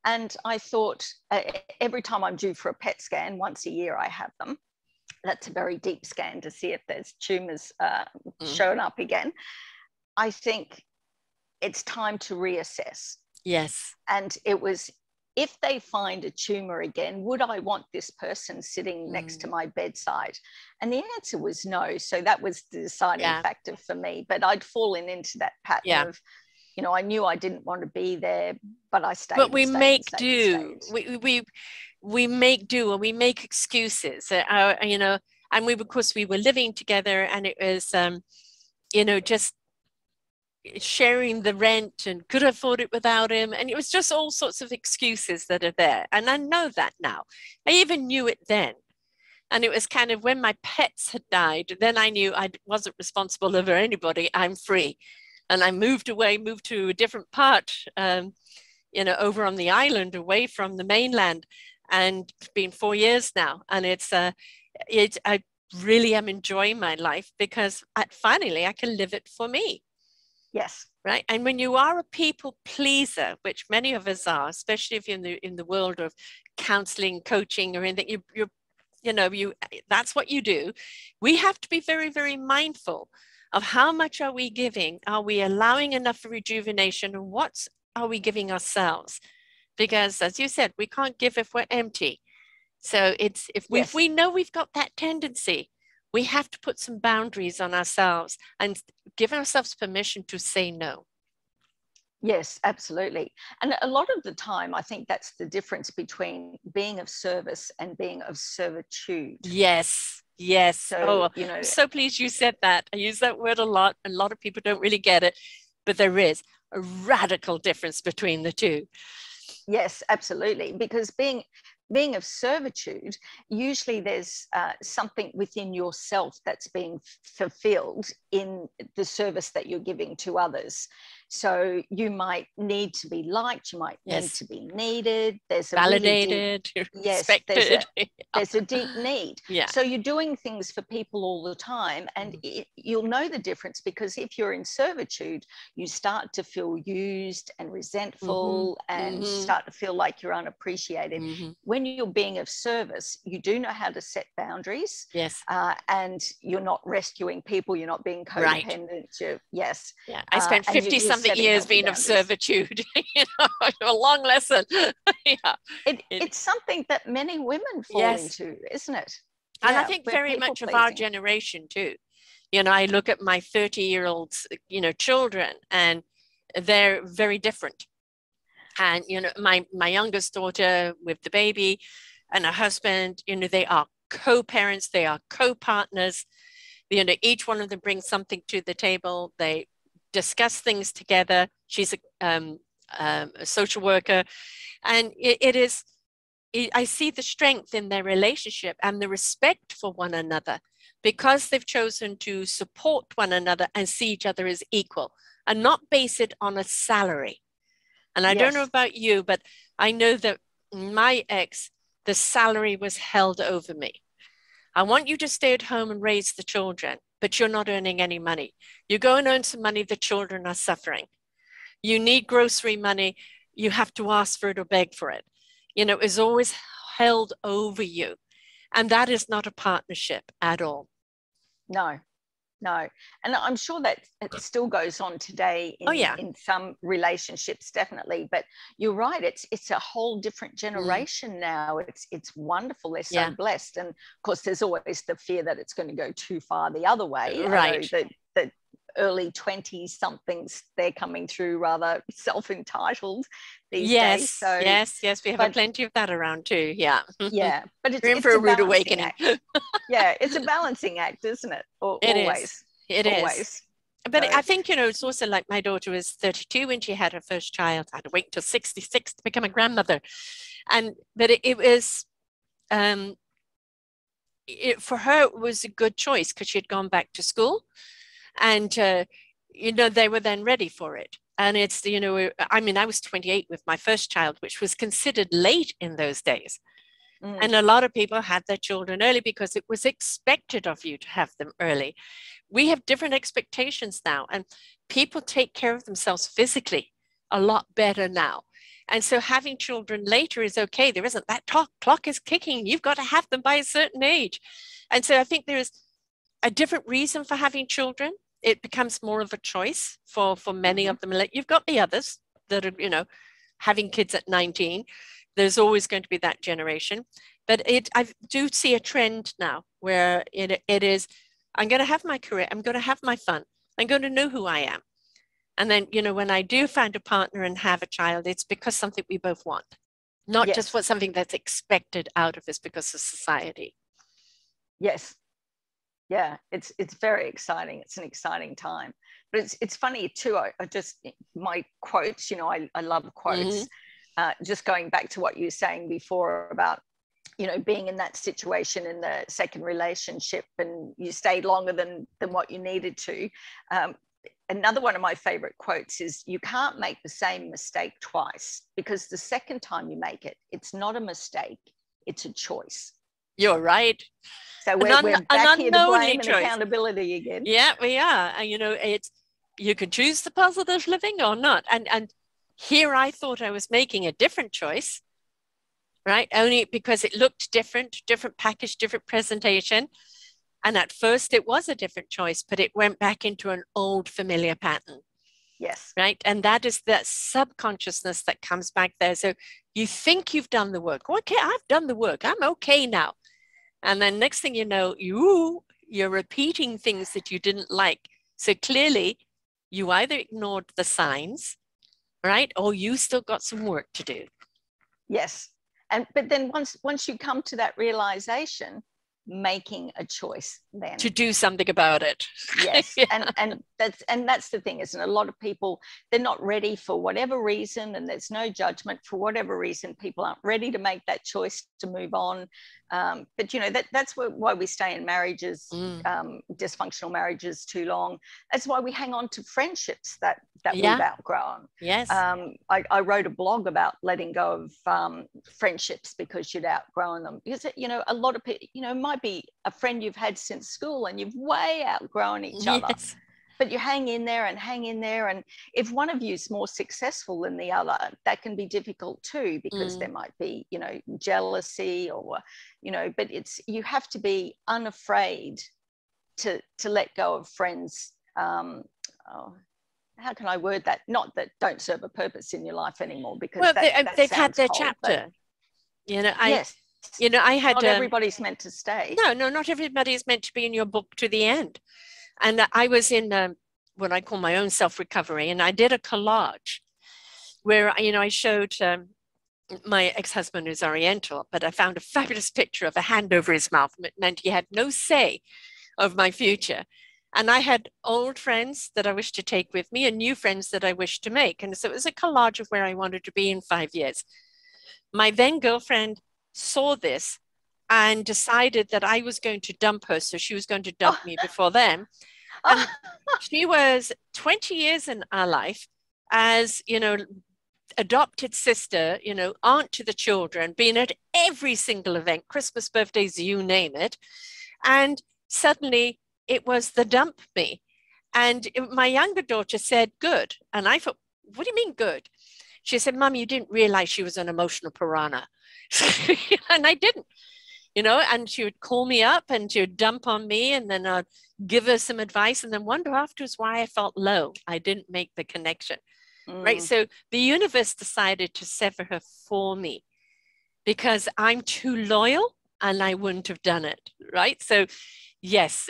and I thought every time I'm due for a PET scan, once a year I have them. That's a very deep scan to see if there's tumors showing up again. I think it's time to reassess. Yes. And it was, if they find a tumor again, would I want this person sitting next to my bedside? And the answer was no. So that was the deciding factor for me. But I'd fallen into that pattern of, I knew I didn't want to be there, but I stayed. But we make do. We make do, and we make excuses. And of course, we were living together, and it was, just sharing the rent and could afford it without him. And it was just all sorts of excuses that are there. And I know that now. I even knew it then. And it was kind of when my pets had died, then I knew I wasn't responsible over anybody. I'm free. And I moved to a different part, over on the island, away from the mainland. And it's been 4 years now. And I really am enjoying my life because finally I can live it for me. Yes. Right. And when you are a people pleaser, which many of us are, especially if you're in the world of counseling, coaching, or anything, that's what you do. We have to be very, very mindful of how much are we giving? Are we allowing enough rejuvenation? And what are we giving ourselves? Because as you said, we can't give if we're empty. So if we know we've got that tendency, we have to put some boundaries on ourselves and give ourselves permission to say no. Yes, absolutely. And a lot of the time, I think that's the difference between being of service and being of servitude. Yes. So, I'm so pleased you said that. I use that word a lot. A lot of people don't really get it, but there is a radical difference between the two. Yes, absolutely. Because being being of servitude, usually there's something within yourself that's being fulfilled in the service that you're giving to others. So you might need to be liked, you might need to be needed. There's a validated, really deep, respected. There's a deep need. Yeah. So you're doing things for people all the time, and you'll know the difference, because if you're in servitude, you start to feel used and resentful and start to feel like you're unappreciated. When you're being of service, you do know how to set boundaries. Yes. And you're not rescuing people, you're not being codependent. Right. Yes. Yeah. I spent 50-something years being of servitude. A long lesson. Yeah. It's something that many women fall into, isn't it? And I think very much of our generation too. I look at my 30-year-olds, children, and they're very different. And, my youngest daughter with the baby and her husband, they are co-parents, they are co-partners. Each one of them brings something to the table. They discuss things together. She's a social worker. And I see the strength in their relationship and the respect for one another, because they've chosen to support one another and see each other as equal and not base it on a salary. And I don't know about you, but I know that my ex, the salary was held over me. I want you to stay at home and raise the children, but you're not earning any money. You go and earn some money, the children are suffering. You need grocery money, you have to ask for it or beg for it. It's always held over you. And that is not a partnership at all. No. And I'm sure that it still goes on today in some relationships, definitely. But you're right, it's a whole different generation now. It's wonderful. They're so blessed. And of course, there's always the fear that it's going to go too far the other way. Right. The early 20-somethings, they're coming through rather self-entitled these days. So, yes, we have plenty of that around too. Yeah. Yeah. But it's room for a rude awakening. Yeah, it's a balancing act, isn't it? It is. But I think, it's also like my daughter was 32 when she had her first child. I had to wait until 66 to become a grandmother. But it was, for her, it was a good choice because she had gone back to school. And, they were then ready for it. And it's, I was 28 with my first child, which was considered late in those days. And a lot of people had their children early because it was expected of you to have them early. We have different expectations now, and people take care of themselves physically a lot better now. And so having children later is okay. There isn't that clock is ticking. You've got to have them by a certain age. And so I think there is a different reason for having children. It becomes more of a choice for many of them. You've got the others that are, having kids at 19. There's always going to be that generation. But I do see a trend now where it is, I'm going to have my career. I'm going to have my fun. I'm going to know who I am. And then, when I do find a partner and have a child, it's because something we both want, not just for something that's expected out of us because of society. Yes. Yeah, it's very exciting. It's an exciting time. But it's funny too. I just, my quotes, I love quotes. Just going back to what you were saying before about, being in that situation in the second relationship and you stayed longer than what you needed to. Another one of my favorite quotes is, you can't make the same mistake twice, because the second time you make it, it's not a mistake, it's a choice. You're right. So we're back here to blame and accountability again. Yeah, we are. And, you can choose the positive living or not. And here I thought I was making a different choice, right? Only because it looked different package, different presentation. And at first it was a different choice, but it went back into an old familiar pattern. Yes. Right. And that is that subconsciousness that comes back there. So you think you've done the work. Okay, I've done the work. I'm okay now. And then next thing you know, you're repeating things that you didn't like. So clearly you either ignored the signs, right? Or you still got some work to do. Yes. But then once you come to that realization, making a choice then to do something about it. Yes. Yeah. and that's the thing, isn't it? A lot of people, they're not ready for whatever reason, and there's no judgment. For whatever reason, people aren't ready to make that choice to move on. But that's why we stay in marriages, dysfunctional marriages, too long. That's why we hang on to friendships that we've outgrown. Yes. I wrote a blog about letting go of friendships because you'd outgrown them. Because a lot of people, it might be a friend you've had since school and you've way outgrown each other. Yes. But you hang in there. And if one of you is more successful than the other, that can be difficult too, because there might be, jealousy or, but you have to be unafraid to let go of friends. How can I word that? Not that don't serve a purpose in your life anymore, because they've had their chapter. Yes. I had. Not everybody's meant to stay. No, not everybody is meant to be in your book to the end. And I was in what I call my own self-recovery, and I did a collage where, I showed my ex-husband, who's Oriental, but I found a fabulous picture of a hand over his mouth. It meant he had no say of my future. And I had old friends that I wished to take with me and new friends that I wished to make. And so it was a collage of where I wanted to be in 5 years. My then girlfriend saw this and decided that I was going to dump her. So she was going to dump me before then. And she was 20 years in our life as, adopted sister, aunt to the children, being at every single event, Christmas, birthdays, you name it. And suddenly it was the dump me. And my younger daughter said, good. And I thought, what do you mean good? She said, Mom, you didn't realize she was an emotional piranha. And I didn't. And she would call me up and she would dump on me, and then I'd give her some advice and then wonder afterwards why I felt low. I didn't make the connection, right? So the universe decided to sever her for me because I'm too loyal and I wouldn't have done it, right? So yes,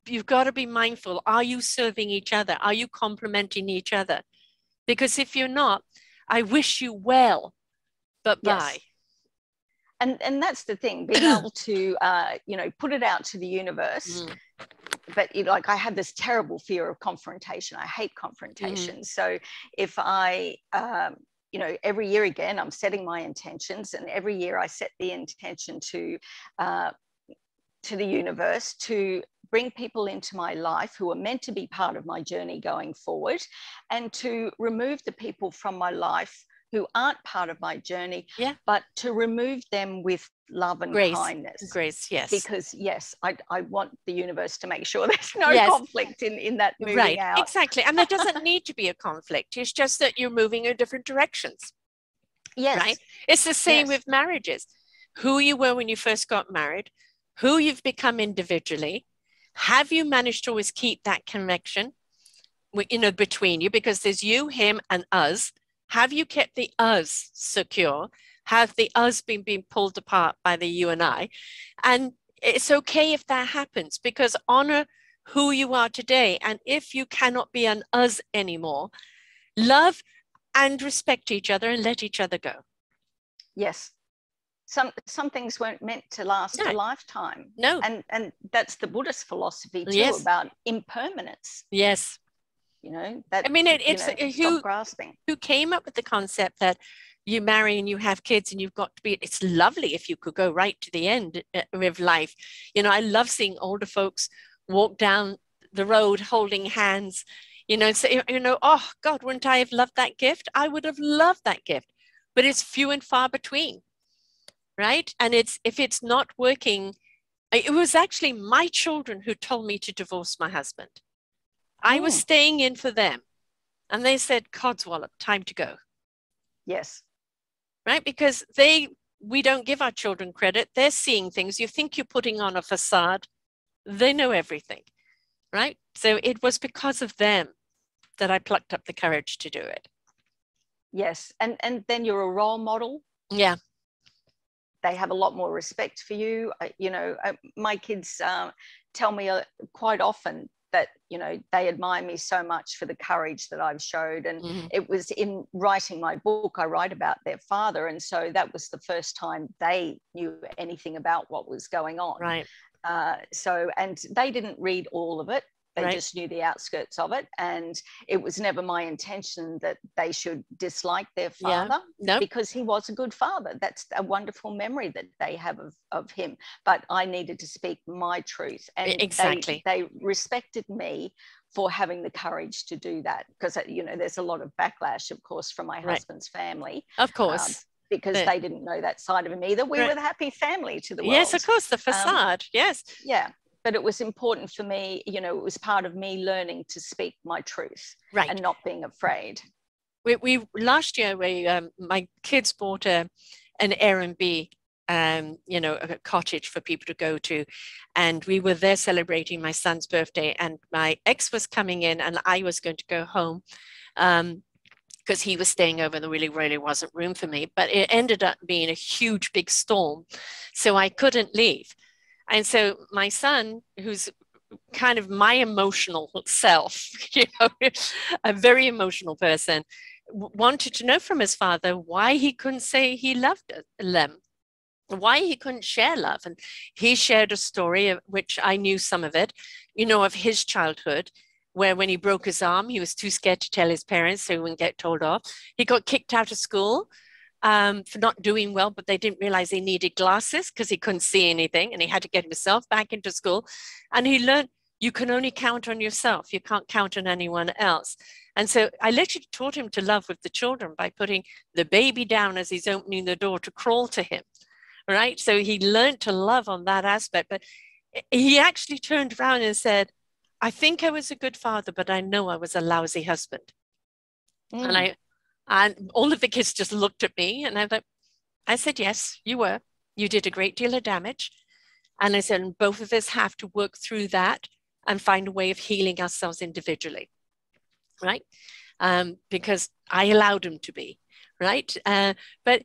you've got to be mindful. Are you serving each other? Are you complementing each other? Because if you're not, I wish you well, but bye. And that's the thing, being able to, put it out to the universe. But I had this terrible fear of confrontation. I hate confrontation. So if I, every year again, I'm setting my intentions, and every year I set the intention to the universe to bring people into my life who are meant to be part of my journey going forward, and to remove the people from my life who aren't part of my journey, but to remove them with love and kindness. Grace, yes. Because, yes, I want the universe to make sure there's no conflict in that moving out. Exactly. And there doesn't need to be a conflict. It's just that you're moving in different directions. Yes. Right? It's the same with marriages. Who you were when you first got married, who you've become individually. Have you managed to always keep that connection, between you? Because there's you, him, and us. Have you kept the us secure? Have the us been pulled apart by the you and I? And it's okay if that happens, because honor who you are today. And if you cannot be an us anymore, love and respect each other and let each other go. Yes. Some things weren't meant to last a lifetime. No. And that's the Buddhist philosophy too, about impermanence. Yes. Stop grasping. Who came up with the concept that you marry and you have kids and you've got to be, it's lovely if you could go right to the end of life. I love seeing older folks walk down the road holding hands, oh God, wouldn't I have loved that gift? I would have loved that gift, but it's few and far between, right? And if it's not working, it was actually my children who told me to divorce my husband. I was staying in for them. And they said, Codswallop, time to go. Yes. Right? Because we don't give our children credit. They're seeing things. You think you're putting on a facade. They know everything. Right? So it was because of them that I plucked up the courage to do it. Yes. And then you're a role model. Yeah. They have a lot more respect for you. My kids tell me quite often that, they admire me so much for the courage that I've showed. And it was in writing my book, I write about their father. And so that was the first time they knew anything about what was going on. Right. So, and they didn't read all of it. They Right. just knew the outskirts of it. And it was never my intention that they should dislike their Yeah. father, No. because he was a good father. That's a wonderful memory that they have of him. But I needed to speak my truth. And Exactly. they respected me for having the courage to do that. Because, you know, there's a lot of backlash, of course, from my Right. husband's family. Of course. Because they didn't know that side of him either. We Right. were the happy family to the world. Yes, of course, the facade. Yes. Yeah. But it was important for me, you know, it was part of me learning to speak my truth, Right. and not being afraid. We last year, my kids bought an Airbnb, you know, a cottage for people to go to, and we were there celebrating my son's birthday, and my ex was coming in, and I was going to go home, because he was staying over. There really wasn't room for me, but it ended up being a huge big storm, so I couldn't leave. And so my son, who's kind of my emotional self, you know, a very emotional person, wanted to know from his father why he couldn't say he loved them, why he couldn't share love. And he shared a story of which I knew some of it, you know, of his childhood, where when he broke his arm, he was too scared to tell his parents so he wouldn't get told off. He got kicked out of school for not doing well, but they didn't realize he needed glasses because he couldn't see anything, and he had to get himself back into school. And he learned you can only count on yourself. You can't count on anyone else. And so I literally taught him to love with the children by putting the baby down as he's opening the door to crawl to him, right? So he learned to love on that aspect. But he actually turned around and said, I think I was a good father, but I know I was a lousy husband. And all of the kids just looked at me, and I said, yes, you were. You did a great deal of damage. And I said, both of us have to work through that and find a way of healing ourselves individually, right? Because I allowed him to be, right? But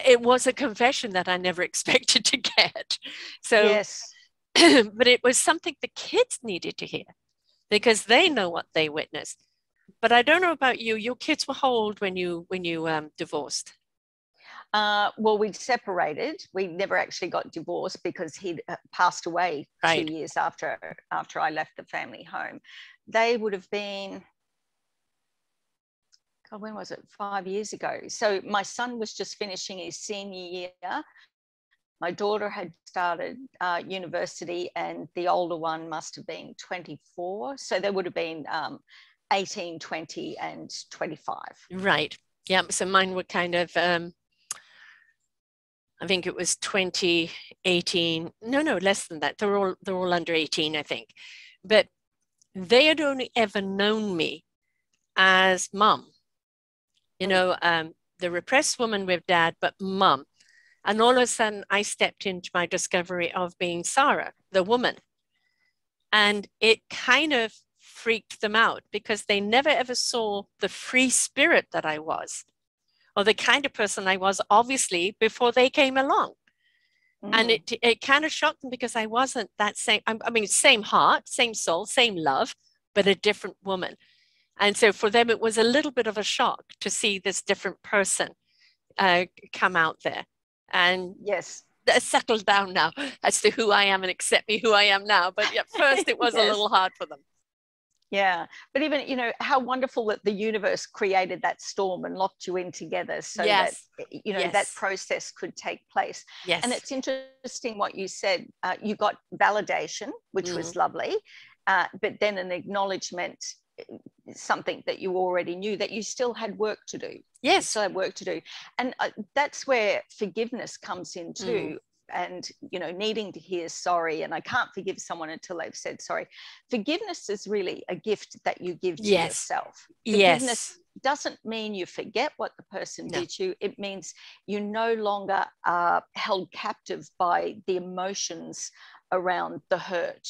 it was a confession that I never expected to get. So, yes. But it was something the kids needed to hear, because they know what they witnessed. But I don't know about you. Your kids were how old when you divorced? Well, we separated. We never actually got divorced because he'd passed away Right. 2 years after I left the family home. They would have been, God, when was it? 5 years ago. So my son was just finishing his senior year. My daughter had started university, and the older one must have been 24. So there would have been 18, 20, and 25. Right. Yeah. So mine were kind of, I think it was 2018. No, less than that. They're all under 18, I think. But they had only ever known me as mum. You know, the repressed woman with dad, but mum. And all of a sudden, I stepped into my discovery of being Sarah, the woman. And it kind of freaked them out, because they never ever saw the free spirit that I was, or the kind of person I was, obviously, before they came along. And it kind of shocked them, because I wasn't that same. I mean, same heart, same soul, same love, but a different woman. And so for them, it was a little bit of a shock to see this different person come out there. And yes, settled down now as to who I am and accept me who I am now. But at first it was yes. a little hard for them. Yeah. But even, you know, how wonderful that the universe created that storm and locked you in together so yes. that, you know, yes. that process could take place. Yes. And it's interesting what you said. You got validation, which was lovely, but then an acknowledgement, something that you already knew, that you still had work to do. Yes. You still had work to do. And that's where forgiveness comes in too. And, you know, needing to hear sorry, and I can't forgive someone until they've said sorry. Forgiveness is really a gift that you give to yourself. Forgiveness doesn't mean you forget what the person did to you. It means you no longer are held captive by the emotions around the hurt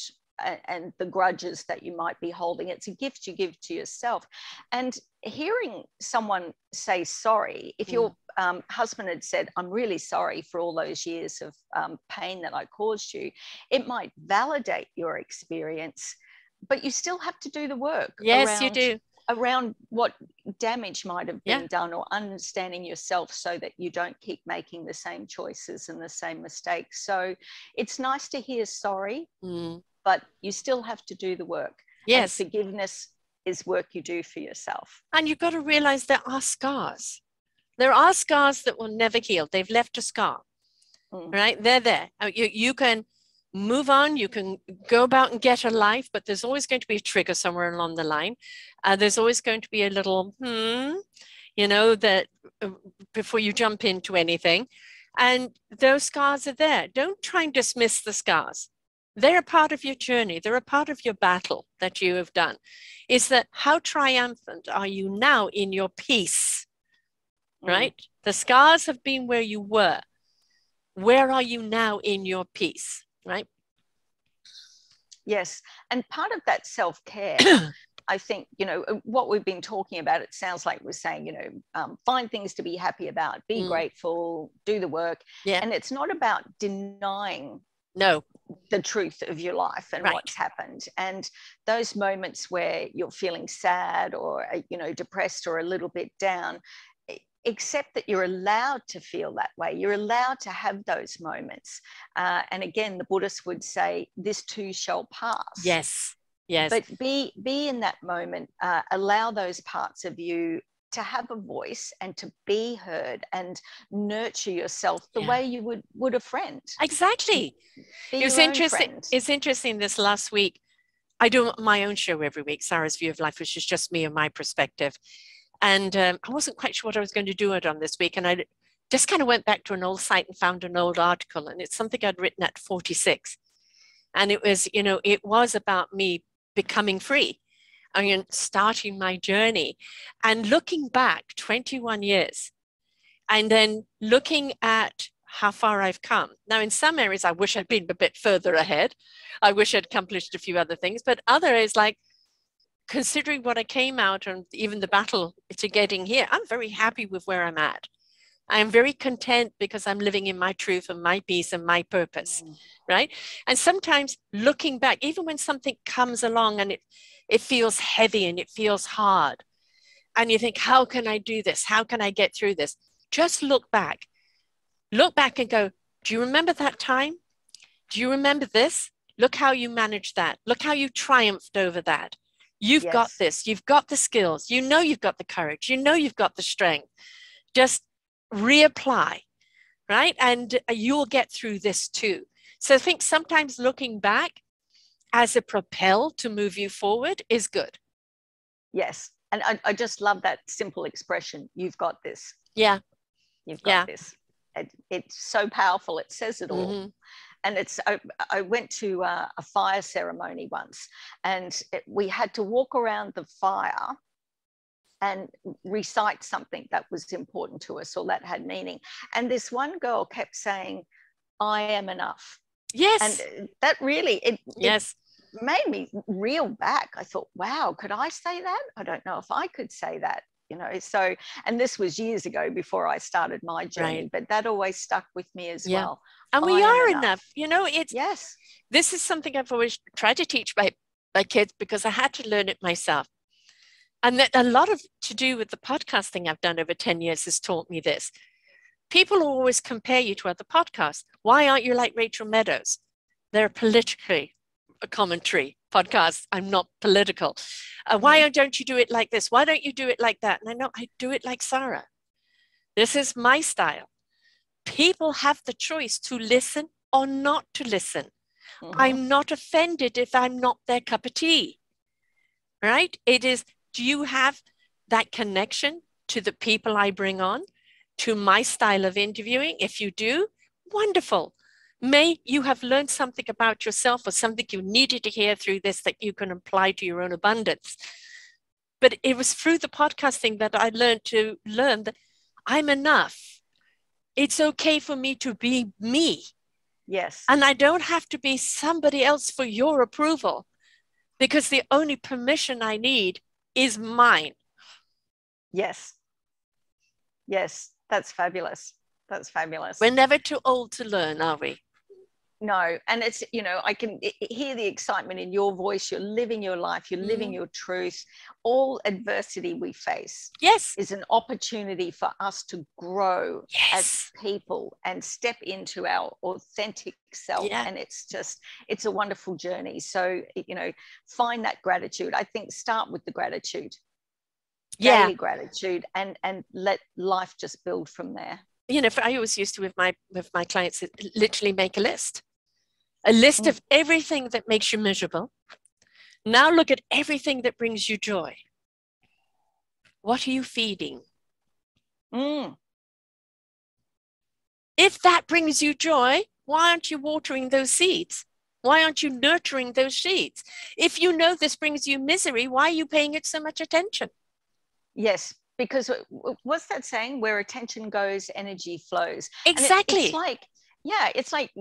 and the grudges that you might be holding. It's a gift you give to yourself. And hearing someone say sorry, if your husband had said, I'm really sorry for all those years of pain that I caused you, it might validate your experience, but you still have to do the work. Yes, you do. around what damage might have been done, or understanding yourself so that you don't keep making the same choices and the same mistakes. So it's nice to hear sorry, but you still have to do the work. Yes. And forgiveness is work you do for yourself. And you've got to realize there are scars. There are scars that will never heal. They've left a scar, right? They're there. You can move on. You can go about and get a life, but there's always going to be a trigger somewhere along the line. There's always going to be a little, that before you jump into anything. And those scars are there. Don't try and dismiss the scars. They're a part of your journey. They're a part of your battle that you have done. Is that how triumphant are you now in your peace, right? The scars have been where you were. Where are you now in your peace, right? Yes. And part of that self-care, I think, what we've been talking about, it sounds like we're saying, find things to be happy about, be grateful, do the work. Yeah. And it's not about denying the truth of your life and what's happened. And those moments where you're feeling sad or, depressed or a little bit down, accept that you're allowed to feel that way. You're allowed to have those moments. And again, the Buddhists would say, this too shall pass. Yes. Yes. But be in that moment, allow those parts of you to have a voice and to be heard, and nurture yourself the way you would a friend. Exactly. It was interesting. Friend. It's interesting this last week. I do my own show every week, Sarah's View of Life, which is just me and my perspective. And I wasn't quite sure what I was going to do it on this week. And I just kind of went back to an old site and found an old article. And it's something I'd written at 46. And it was, it was about me becoming free. Starting my journey and looking back 21 years and then looking at how far I've come. Now, in some areas, I wish I'd been a bit further ahead. I wish I'd accomplished a few other things, but other areas, like considering what I came out and even the battle to getting here, I'm very happy with where I'm at. I am very content because I'm living in my truth and my peace and my purpose, right? And sometimes looking back, even when something comes along and it feels heavy and it feels hard, and you think, how can I do this? How can I get through this? Just look back. Look back and go, do you remember that time? Do you remember this? Look how you managed that. Look how you triumphed over that. You've got this. You've got the skills. You've got the courage. You've got the strength. Just reapply, right? And you'll get through this too. So I think sometimes looking back as a propel to move you forward is good. Yes. And I just love that simple expression. You've got this. Yeah. You've got this. It's so powerful. It says it all. And I went to a fire ceremony once, and we had to walk around the fire and recite something that was important to us or that had meaning. And this one girl kept saying, I am enough. Yes. And that really, it made me reel back. I thought, wow, could I say that? I don't know if I could say that, So, and this was years ago before I started my journey, but that always stuck with me as well. And we are enough. Yes. This is something I've always tried to teach my kids, because I had to learn it myself. And that a lot of to do with the podcasting I've done over 10 years has taught me this. People always compare you to other podcasts. Why aren't you like Rachel Meadows? They're politically a commentary podcast. I'm not political. Why don't you do it like this? Why don't you do it like that? And I know I do it like Sarah. This is my style. People have the choice to listen or not to listen. I'm not offended if I'm not their cup of tea, right? It is, do you have that connection to the people I bring on, to my style of interviewing? If you do, wonderful. May you have learned something about yourself or something you needed to hear through this that you can apply to your own abundance. But it was through the podcasting that I learned that I'm enough. It's okay for me to be me. Yes. And I don't have to be somebody else for your approval, because the only permission I need is mine. Yes. Yes. That's fabulous. That's fabulous. We're never too old to learn, are we? No. And it's, you know, I can hear the excitement in your voice. You're living your life, you're living your truth. All adversity we face is an opportunity for us to grow as people and step into our authentic self. And it's a wonderful journey. So, you know, find that gratitude. I think start with the gratitude, daily gratitude, and let life just build from there. You know, I always used to, with my clients, literally make a list of everything that makes you miserable. Now look at everything that brings you joy. What are you feeding? If that brings you joy, why aren't you watering those seeds? Why aren't you nurturing those seeds? If you know this brings you misery, why are you paying it so much attention? Yes, because what's that saying? Where attention goes, energy flows. Exactly. It's like, it's like,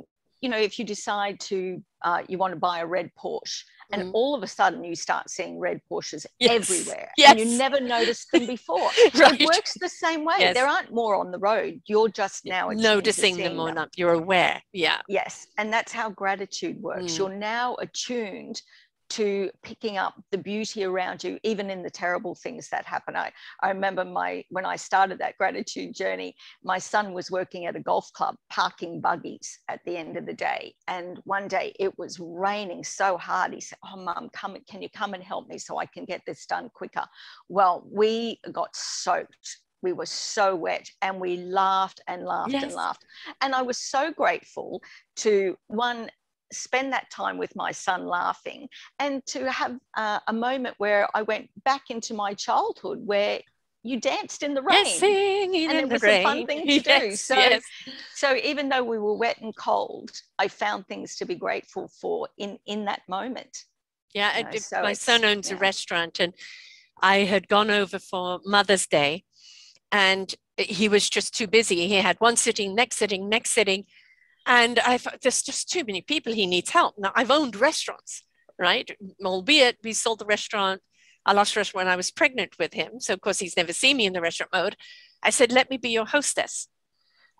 you know, if you decide to, you want to buy a red Porsche, and all of a sudden you start seeing red Porsches everywhere, and you never noticed them before. It works the same way. There aren't more on the road. You're just now noticing them more. You're aware. Yes, and that's how gratitude works. You're now attuned to picking up the beauty around you, even in the terrible things that happen. I remember when I started that gratitude journey, my son was working at a golf club, parking buggies at the end of the day. And one day it was raining so hard. He said, "Oh, Mum, can you come and help me so I can get this done quicker?" Well, we got soaked. We were so wet, and we laughed and laughed and laughed. And I was so grateful to, one, spend that time with my son laughing, and to have a moment where I went back into my childhood where you danced in the rain, and it was a fun thing to do. So even though we were wet and cold, I found things to be grateful for in that moment. My son owns a restaurant, and I had gone over for Mother's Day, and he was just too busy. He had one sitting, next sitting. And I thought, there's just too many people. He needs help. Now, I've owned restaurants, right? Albeit we sold the restaurant, I lost the restaurant when I was pregnant with him. So, of course, he's never seen me in the restaurant mode. I said, let me be your hostess.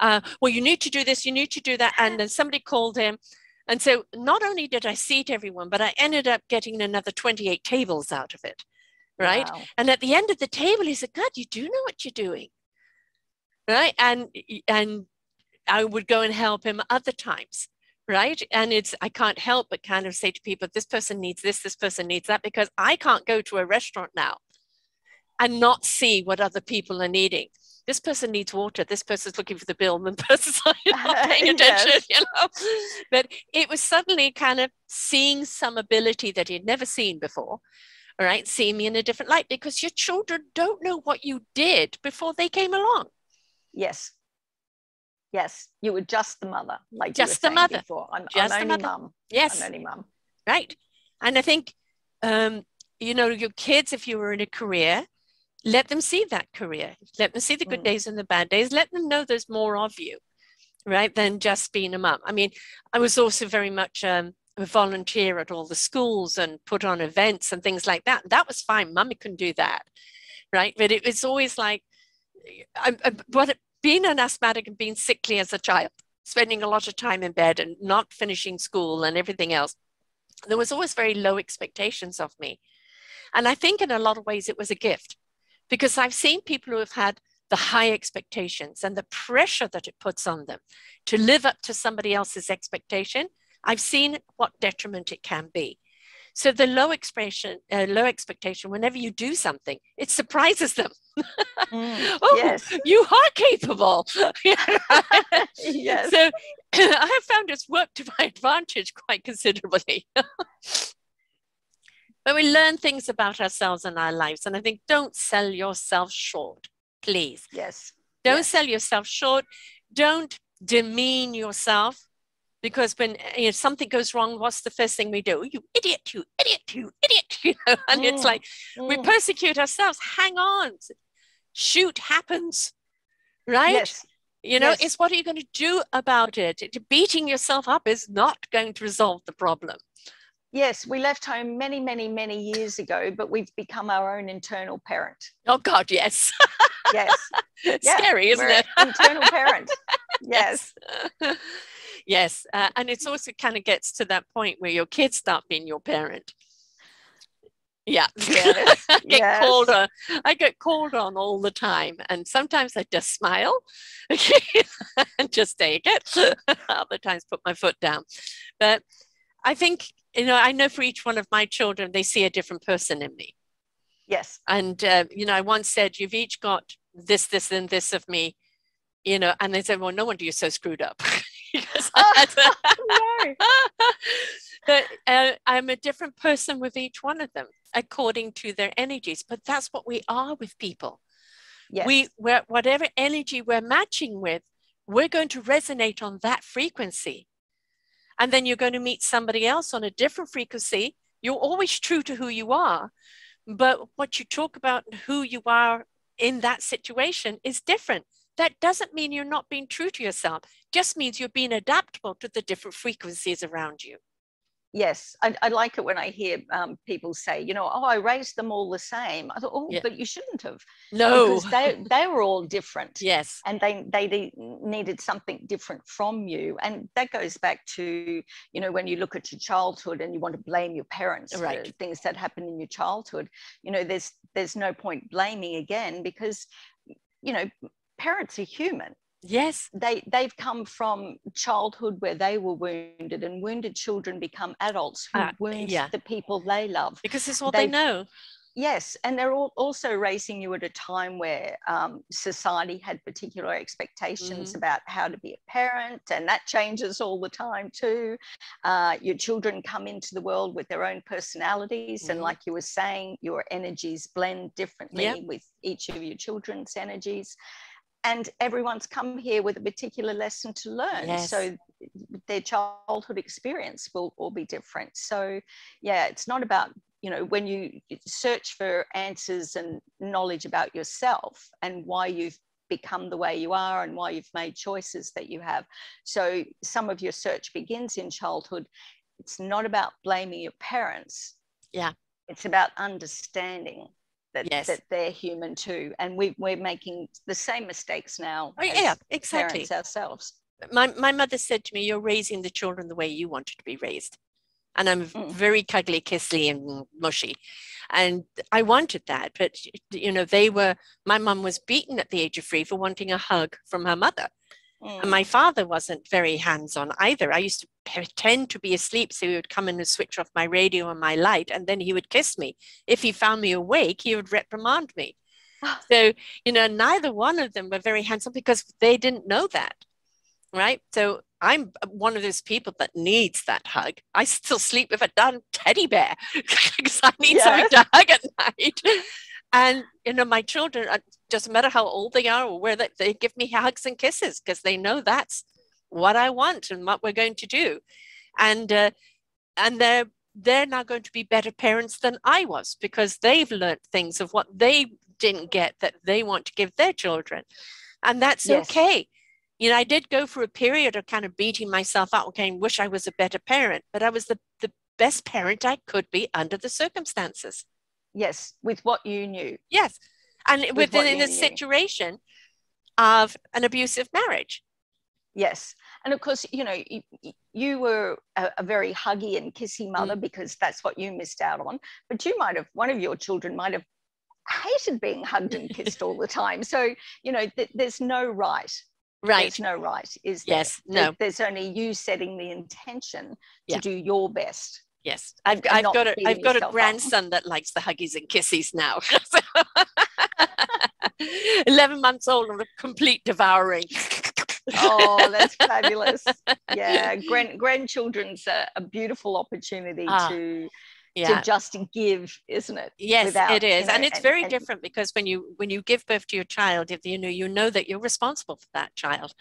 Well, you need to do this, you need to do that. And then somebody called him. And so not only did I seat everyone, but I ended up getting another 28 tables out of it, right? Wow. And at the end of the table, he said, God, you do know what you're doing, right? And I would go and help him other times, right? And I can't help but kind of say to people, this person needs this person needs that, because I can't go to a restaurant now and not see what other people are needing. This person needs water, this person's looking for the bill, and the person's not paying attention, you know? But it was suddenly kind of seeing some ability that he'd never seen before, all right? Seeing me in a different light, because your children don't know what you did before they came along. Yes, you were just the mother, like just you were the mother. Before. I'm only mum. Yes, I'm only mum. Right, and I think you know, your kids, if you were in a career, let them see that career. Let them see the good days and the bad days. Let them know there's more of you, right, than just being a mum. I mean, I was also very much a volunteer at all the schools and put on events and things like that. That was fine. Mummy couldn't do that, right? But it was always like, being an asthmatic and being sickly as a child, spending a lot of time in bed and not finishing school and everything else, there was always very low expectations of me. And I think in a lot of ways it was a gift, because I've seen people who have had the high expectations and the pressure that it puts on them to live up to somebody else's expectation. I've seen what detriment it can be. So the low expectation, whenever you do something, it surprises them. You are capable. Yes. So I have found it's worked to my advantage quite considerably. But we learn things about ourselves and our lives. And I think, don't sell yourself short, please. Yes. Don't sell yourself short. Don't demean yourself. Because when something goes wrong, what's the first thing we do? You idiot, you idiot, you idiot, you know? And it's like, we persecute ourselves. Hang on. Shoot happens, right? Yes. You know, it's what are you going to do about it? Beating yourself up is not going to resolve the problem. Yes, we left home many, many, many years ago, but we've become our own internal parent. Oh, God, yes. Yes. Scary, isn't it? Internal parent. Yes. Yes. And it's also kind of gets to that point where your kids start being your parent. Yeah. Yes. I get Yes. called on. I get called on all the time. And sometimes I just smile and just take it. Other times put my foot down. But I think, I know for each one of my children, they see a different person in me. Yes. And, I once said, you've each got this, this, and this of me, and they said, well, no wonder you're so screwed up. No. But I'm a different person with each one of them according to their energies. But that's what we are with people. Yes. Whatever energy we're matching with, we're going to resonate on that frequency. And then you're going to meet somebody else on a different frequency. You're always true to who you are. But what you talk about, who you are in that situation, is different. That doesn't mean you're not being true to yourself. Just means you're being adaptable to the different frequencies around you. Yes, I like it when I hear people say, oh, I raised them all the same. I thought, oh, yeah. But you shouldn't have. No. Because they were all different. Yes. And they needed something different from you. And that goes back to, when you look at your childhood and you want to blame your parents for things that happen in your childhood, there's no point blaming again because, parents are human. Yes. They've come from childhood where they were wounded, and wounded children become adults who wound the people they love. Because it's all they know. Yes, and they're also raising you at a time where society had particular expectations about how to be a parent, and that changes all the time too. Your children come into the world with their own personalities, and like you were saying, your energies blend differently with each of your children's energies. And everyone's come here with a particular lesson to learn. Yes. So their childhood experience will all be different. So, yeah, it's not about, when you search for answers and knowledge about yourself and why you've become the way you are and why you've made choices that you have. So some of your search begins in childhood. It's not about blaming your parents. Yeah. It's about understanding that they're human too, and we're making the same mistakes now. Parents ourselves. My mother said to me, "You're raising the children the way you wanted to be raised," and I'm very cuddly, kissly, and mushy, and I wanted that. But my mum was beaten at the age of 3 for wanting a hug from her mother. And my father wasn't very hands-on either. I used to pretend to be asleep, so he would come in and switch off my radio and my light, and then he would kiss me. If he found me awake, he would reprimand me. So, neither one of them were very hands-on because they didn't know that, right? So I'm one of those people that needs that hug. I still sleep with a darn teddy bear because I need something to hug at night. And, my children, doesn't matter how old they are or where they give me hugs and kisses because they know that's what I want and what we're going to do. And they're now going to be better parents than I was because they've learned things of what they didn't get that they want to give their children. And that's okay. I did go through a period of kind of beating myself up, okay, and wish I was a better parent, but I was the best parent I could be under the circumstances. Yes, with what you knew. Yes. And within a situation of an abusive marriage. Yes. And of course, you were a very huggy and kissy mother because that's what you missed out on. But one of your children might have hated being hugged and kissed all the time. So, there's no right. Right. There's no right, is there? Yes, no. There's only you setting the intention to do your best. Yes, I've got a grandson that likes the huggies and kissies now. 11 months old and a complete devouring. Oh, that's fabulous. Yeah, grandchildren's a beautiful opportunity to just give, isn't it? Yes, it is. And it's very different because when you give birth to your child, you know that you're responsible for that child,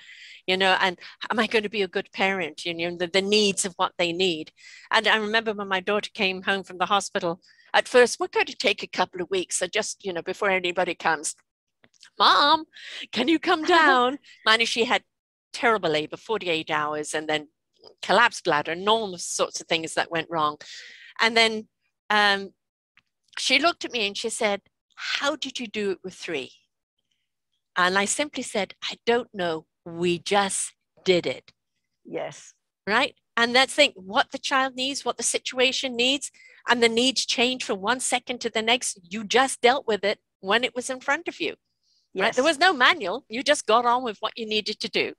and am I going to be a good parent? The needs of what they need. And I remember when my daughter came home from the hospital, at first, we're going to take a couple of weeks. So just, before anybody comes, Mom, can you come down? Mind, she had terrible labor, 48 hours, and then collapsed bladder, and all sorts of things that went wrong. And then she looked at me and she said, "How did you do it with 3?" And I simply said, "I don't know. We just did it." Yes. Right? And let's think what the child needs, what the situation needs, and the needs change from one second to the next. You just dealt with it when it was in front of you. Yes. Right? There was no manual. You just got on with what you needed to do.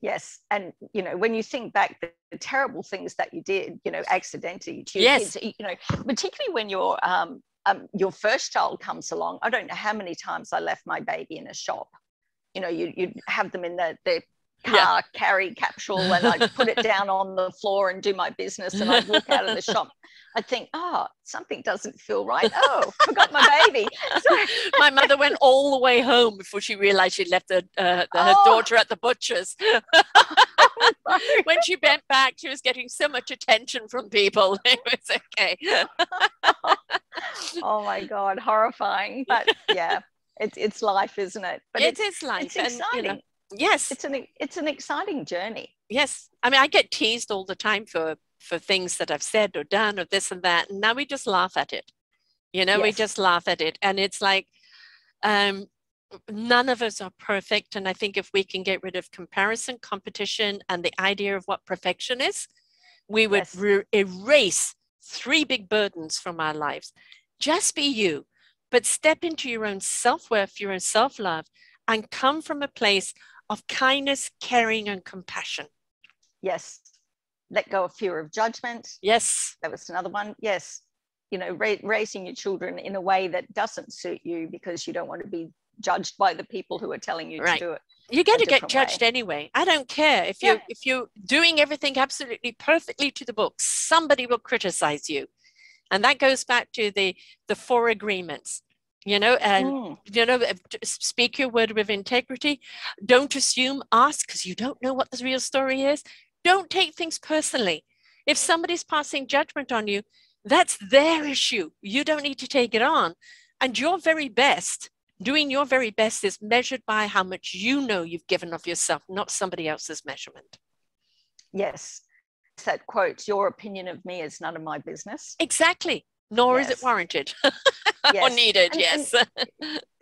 Yes. And, you know, when you think back, the terrible things that you did, you know, accidentally to your kids, you know, particularly when your first child comes along. I don't know how many times I left my baby in a shop. You know, you'd have them in the car carry capsule, and I'd put it down on the floor and do my business, and I'd walk out of the shop. I'd think, oh, something doesn't feel right. Oh, forgot my baby. So my mother went all the way home before she realized she'd left her daughter at the butcher's. When she bent back, she was getting so much attention from people. It was okay. Oh my God, horrifying. But yeah, it's life, isn't it? But it is life. It's exciting. And, yes. It's an exciting journey. Yes. I mean, I get teased all the time for things that I've said or done or this and that. And now we just laugh at it. You know, we just laugh at it. And it's like, none of us are perfect. And I think if we can get rid of comparison, competition, and the idea of what perfection is, we would erase 3 big burdens from our lives. Just be you, but step into your own self-worth, your own self-love, and come from a place of kindness, caring, and compassion. Yes. Let go of fear of judgment. Yes. That was another one. Yes. You know, raising your children in a way that doesn't suit you because you don't want to be judged by the people who are telling you to do it. You're going to get judged anyway. I don't care if you're doing everything absolutely perfectly to the book, somebody will criticize you. And that goes back to the 4 agreements. You know, and you know, speak your word with integrity. Don't assume, ask, because you don't know what the real story is. Don't take things personally. If somebody's passing judgment on you, that's their issue. You don't need to take it on. And your very best, doing your very best, is measured by how much you know you've given of yourself, not somebody else's measurement. Yes. It's that quote, your opinion of me is none of my business. Exactly. Nor is it warranted or needed. And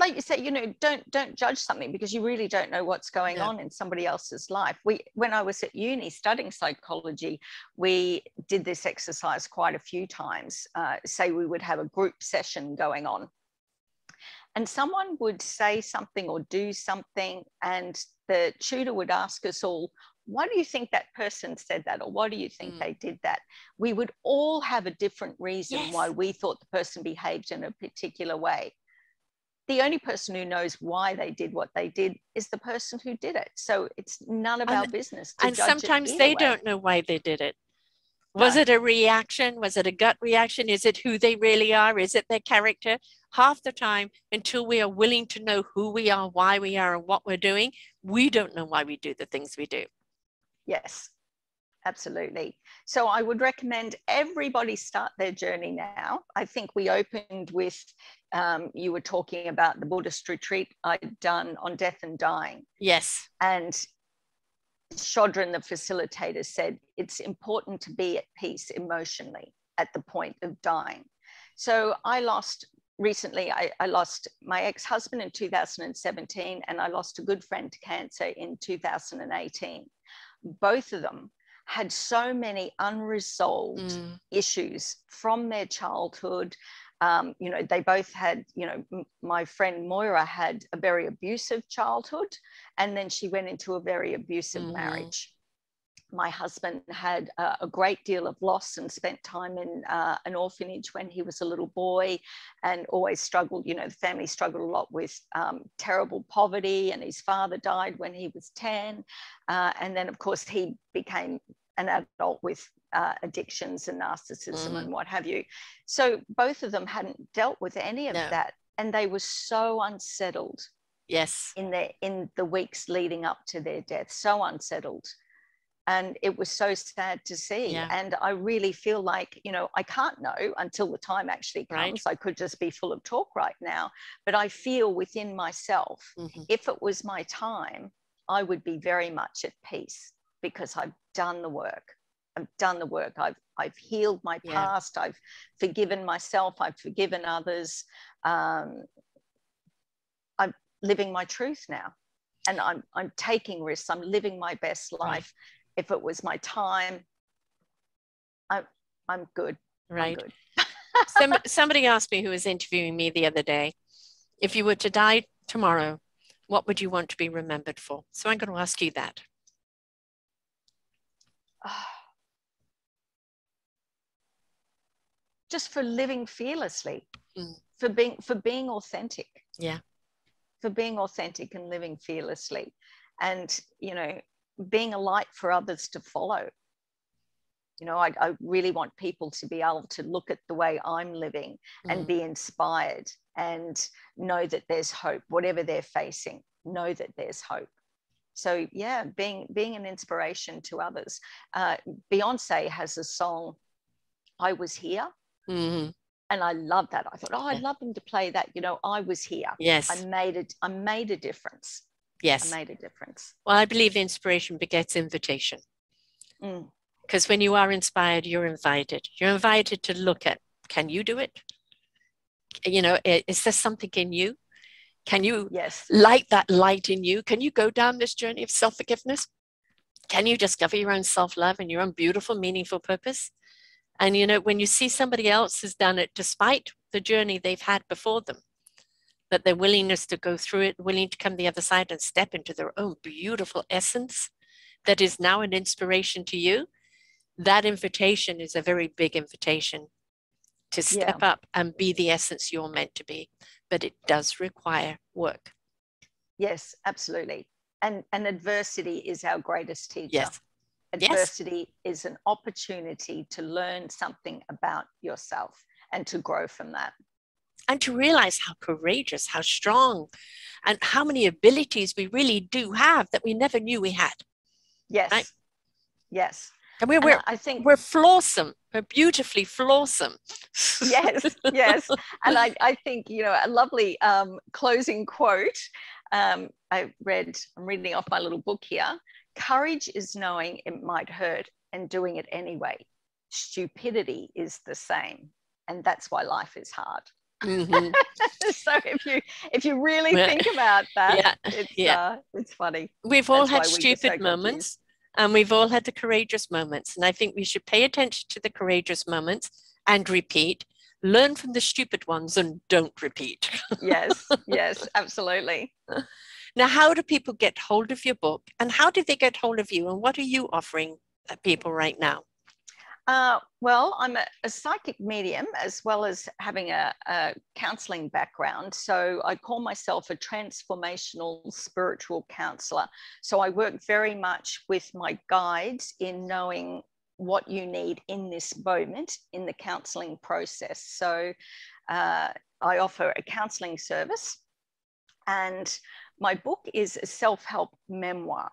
like you say, you know, don't judge something because you really don't know what's going on in somebody else's life. When I was at uni studying psychology, we did this exercise quite a few times. Say we would have a group session going on, and someone would say something or do something, and the tutor would ask us all, why do you think that person said that? Or why do you think they did that? We would all have a different reason why we thought the person behaved in a particular way. The only person who knows why they did what they did is the person who did it. So it's none of our business to judge it. And sometimes they don't know why they did it. Was it a reaction? Was it a gut reaction? Is it who they really are? Is it their character? Half the time, until we are willing to know who we are, why we are, and what we're doing, we don't know why we do the things we do. Yes, absolutely. So I would recommend everybody start their journey now. I think we opened with, you were talking about the Buddhist retreat I'd done on death and dying. Yes. And Shodran, the facilitator, said it's important to be at peace emotionally at the point of dying. So I lost recently, I lost my ex-husband in 2017, and I lost a good friend to cancer in 2018. Both of them had so many unresolved issues from their childhood. You know, they both had, you know, my friend Moira had a very abusive childhood, and then she went into a very abusive marriage. My husband had a great deal of loss and spent time in an orphanage when he was a little boy, and always struggled, you know, the family struggled a lot with terrible poverty, and his father died when he was 10. And then, of course, he became an adult with addictions and narcissism and what have you. So both of them hadn't dealt with any of that, and they were so unsettled. Yes. In the weeks leading up to their death, so unsettled. And it was so sad to see. Yeah. And I really feel like, you know, I can't know until the time actually comes. Right. I could just be full of talk right now. But I feel within myself, if it was my time, I would be very much at peace, because I've done the work. I've done the work. I've healed my past. I've forgiven myself. I've forgiven others. I'm living my truth now. And I'm taking risks. I'm living my best life. if it was my time, I'm good. Right. I'm good. Somebody asked me, who was interviewing me the other day, if you were to die tomorrow, what would you want to be remembered for? So I'm going to ask you that. Just for living fearlessly, Mm. for being authentic. Yeah. For being authentic and living fearlessly, and being a light for others to follow. I really want people to be able to look at the way I'm living and be inspired and know that there's hope, whatever they're facing, know that there's hope. So yeah, being an inspiration to others. Beyonce has a song, I Was Here. Mm-hmm. And I love that. I thought, I'd love them to play that. I was here. Yes. I made a difference. Yes. I made a difference. Well, I believe inspiration begets invitation. Because when you are inspired, you're invited. You're invited to look at, can you do it? Is there something in you? Can you light that light in you? Can you go down this journey of self-forgiveness? Can you discover your own self-love and your own beautiful, meaningful purpose? And, when you see somebody else has done it despite the journey they've had before them, that their willingness to go through it, willing to come the other side and step into their own beautiful essence that is now an inspiration to you, that invitation is a very big invitation to step up and be the essence you're meant to be. But it does require work. Yes, absolutely. And adversity is our greatest teacher. Yes. Adversity is an opportunity to learn something about yourself and to grow from that. And to realize how courageous, how strong, and how many abilities we really do have that we never knew we had. Yes. Right? Yes. And I think we're flawsome. We're beautifully flawsome. Yes, yes. And I think, a lovely closing quote. I'm reading off my little book here. Courage is knowing it might hurt and doing it anyway. Stupidity is the same. And that's why life is hard. Mm-hmm. So if you really think about that, it's funny. We've all had stupid moments. And we've all had the courageous moments. And I think we should pay attention to the courageous moments and repeat, learn from the stupid ones and don't repeat. Yes, yes, absolutely. Now, how do people get hold of your book, and how did they get hold of you, and what are you offering people right now? Well, I'm a psychic medium as well as having a counseling background. So I call myself a transformational spiritual counselor. So I work very much with my guides in knowing what you need in this moment in the counseling process. So I offer a counseling service, and my book is a self-help memoir.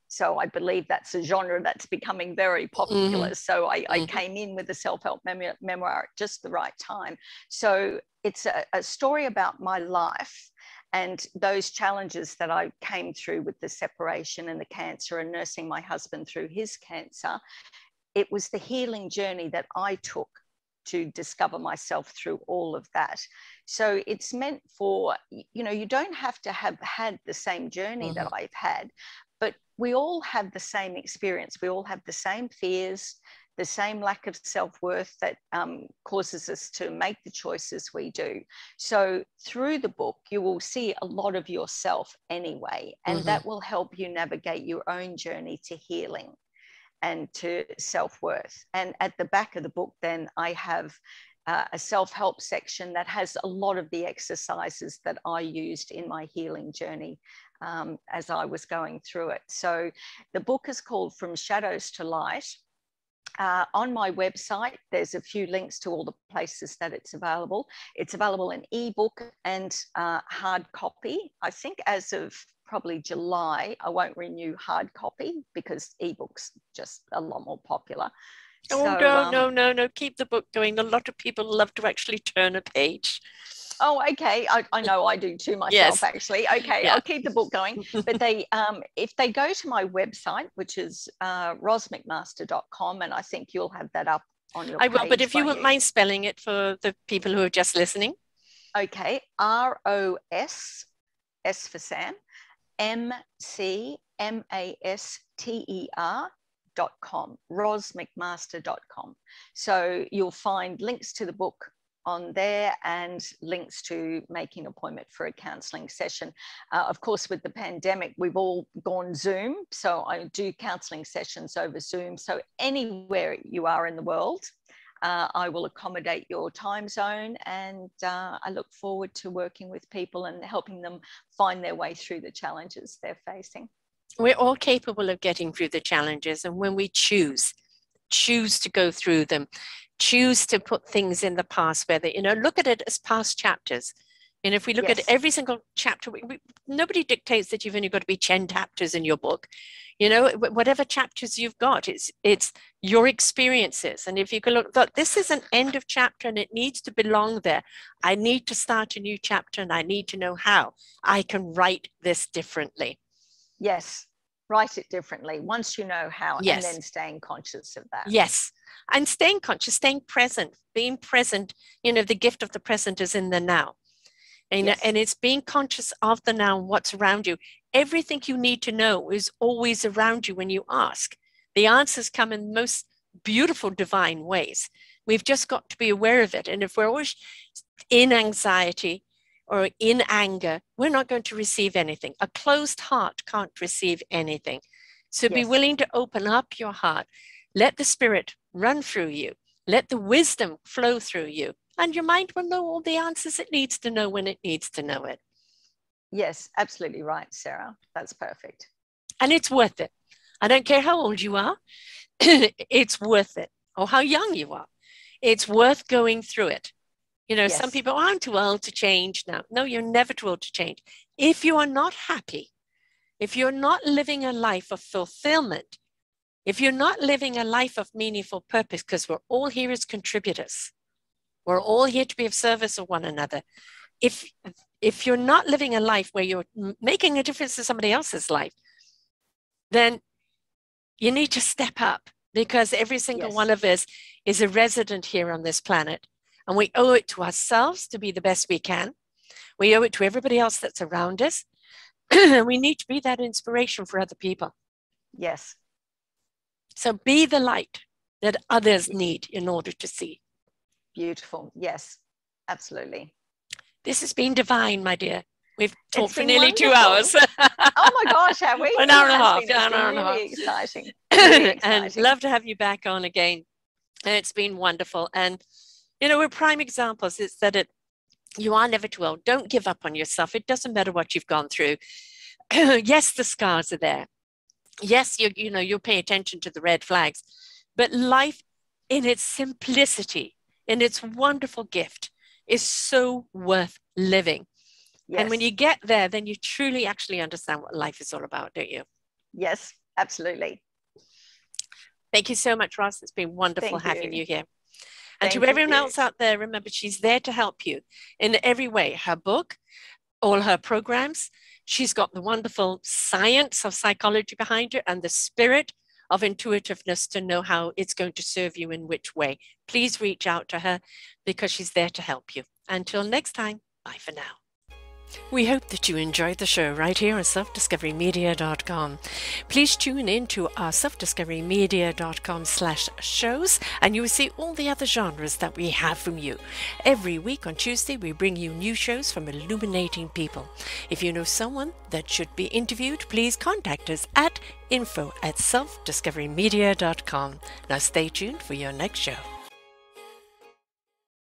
So I believe that's a genre that's becoming very popular. Mm-hmm. So I came in with a self-help memoir at just the right time. So it's a story about my life and those challenges that I came through with the separation and the cancer and nursing my husband through his cancer. It was the healing journey that I took to discover myself through all of that. So it's meant for, you don't have to have had the same journey that I've had, but we all have the same experience. We all have the same fears, the same lack of self-worth that causes us to make the choices we do. So through the book, you will see a lot of yourself anyway, and that will help you navigate your own journey to healing and to self-worth. And at the back of the book, then I have a self-help section that has a lot of the exercises that I used in my healing journey as I was going through it. So the book is called From Shadows to Light. On my website, there's a few links to all the places that it's available. It's available in ebook and hard copy. I think as of probably July, I won't renew hard copy because ebooks just a lot more popular. Oh, so, no. Keep the book going. A lot of people love to actually turn a page. Oh, okay. I know I do too myself, actually. Okay, I'll keep the book going. But they, if they go to my website, which is rosmcmaster.com, and I think you'll have that up on your page. I will, but if you wouldn't mind spelling it for the people who are just listening. Okay, ROS, S for Sam, MCMASTER rosmcmaster.com. So you'll find links to the book on there and links to making an appointment for a counselling session. Of course, with the pandemic, we've all gone Zoom. So I do counselling sessions over Zoom. So anywhere you are in the world, I will accommodate your time zone, and I look forward to working with people and helping them find their way through the challenges they're facing. We're all capable of getting through the challenges, and when we choose to go through them, choose to put things in the past where they, look at it as past chapters. And if we look at every single chapter, nobody dictates that you've only got to be 10 chapters in your book. Whatever chapters you've got, it's your experiences. And if you can look, this is an end of chapter and it needs to belong there. I need to start a new chapter and I need to know how I can write this differently. Yes, write it differently once you know how, and then staying conscious of that. Yes, and staying conscious, staying present, being present. The gift of the present is in the now. And it's being conscious of the now, what's around you. Everything you need to know is always around you when you ask. The answers come in most beautiful, divine ways. We've just got to be aware of it. And if we're always in anxiety or in anger, we're not going to receive anything. A closed heart can't receive anything. So be willing to open up your heart. Let the Spirit run through you. Let the wisdom flow through you. And your mind will know all the answers it needs to know when it needs to know it. Yes, absolutely right, Sarah. That's perfect. And it's worth it. I don't care how old you are. It's worth it. Or how young you are. It's worth going through it. Some people aren't too old to change now. No, you're never too old to change. If you are not happy, if you're not living a life of fulfillment, if you're not living a life of meaningful purpose, because we're all here as contributors, we're all here to be of service of one another. If you're not living a life where you're making a difference to somebody else's life, then you need to step up, because every single one of us is a resident here on this planet. And we owe it to ourselves to be the best we can. We owe it to everybody else that's around us. And we need to be that inspiration for other people. Yes. So be the light that others need in order to see. Beautiful. Yes, absolutely. This has been divine, my dear. We've talked for nearly 2 hours. Oh my gosh, have we? An hour and a half. An hour and a half. Really exciting. Really exciting. And love to have you back on again. And it's been wonderful. And, we're prime examples. It's that you are never too old. Don't give up on yourself. It doesn't matter what you've gone through. Yes, the scars are there. Yes, you'll pay attention to the red flags. But life in its simplicity, in its wonderful gift, is so worth living. Yes. And when you get there, then you truly actually understand what life is all about, don't you? Yes, absolutely. Thank you so much, Ross. It's been wonderful having you here. And to everyone else out there, remember, she's there to help you in every way. Her book, all her programs, she's got the wonderful science of psychology behind her and the spirit of intuitiveness to know how it's going to serve you in which way. Please reach out to her, because she's there to help you. Until next time, bye for now. We hope that you enjoyed the show right here on selfdiscoverymedia.com. Please tune in to our selfdiscoverymedia.com/shows, and you will see all the other genres that we have from you. Every week on Tuesday, we bring you new shows from illuminating people. If you know someone that should be interviewed, please contact us at info@selfdiscoverymedia.com. Now stay tuned for your next show.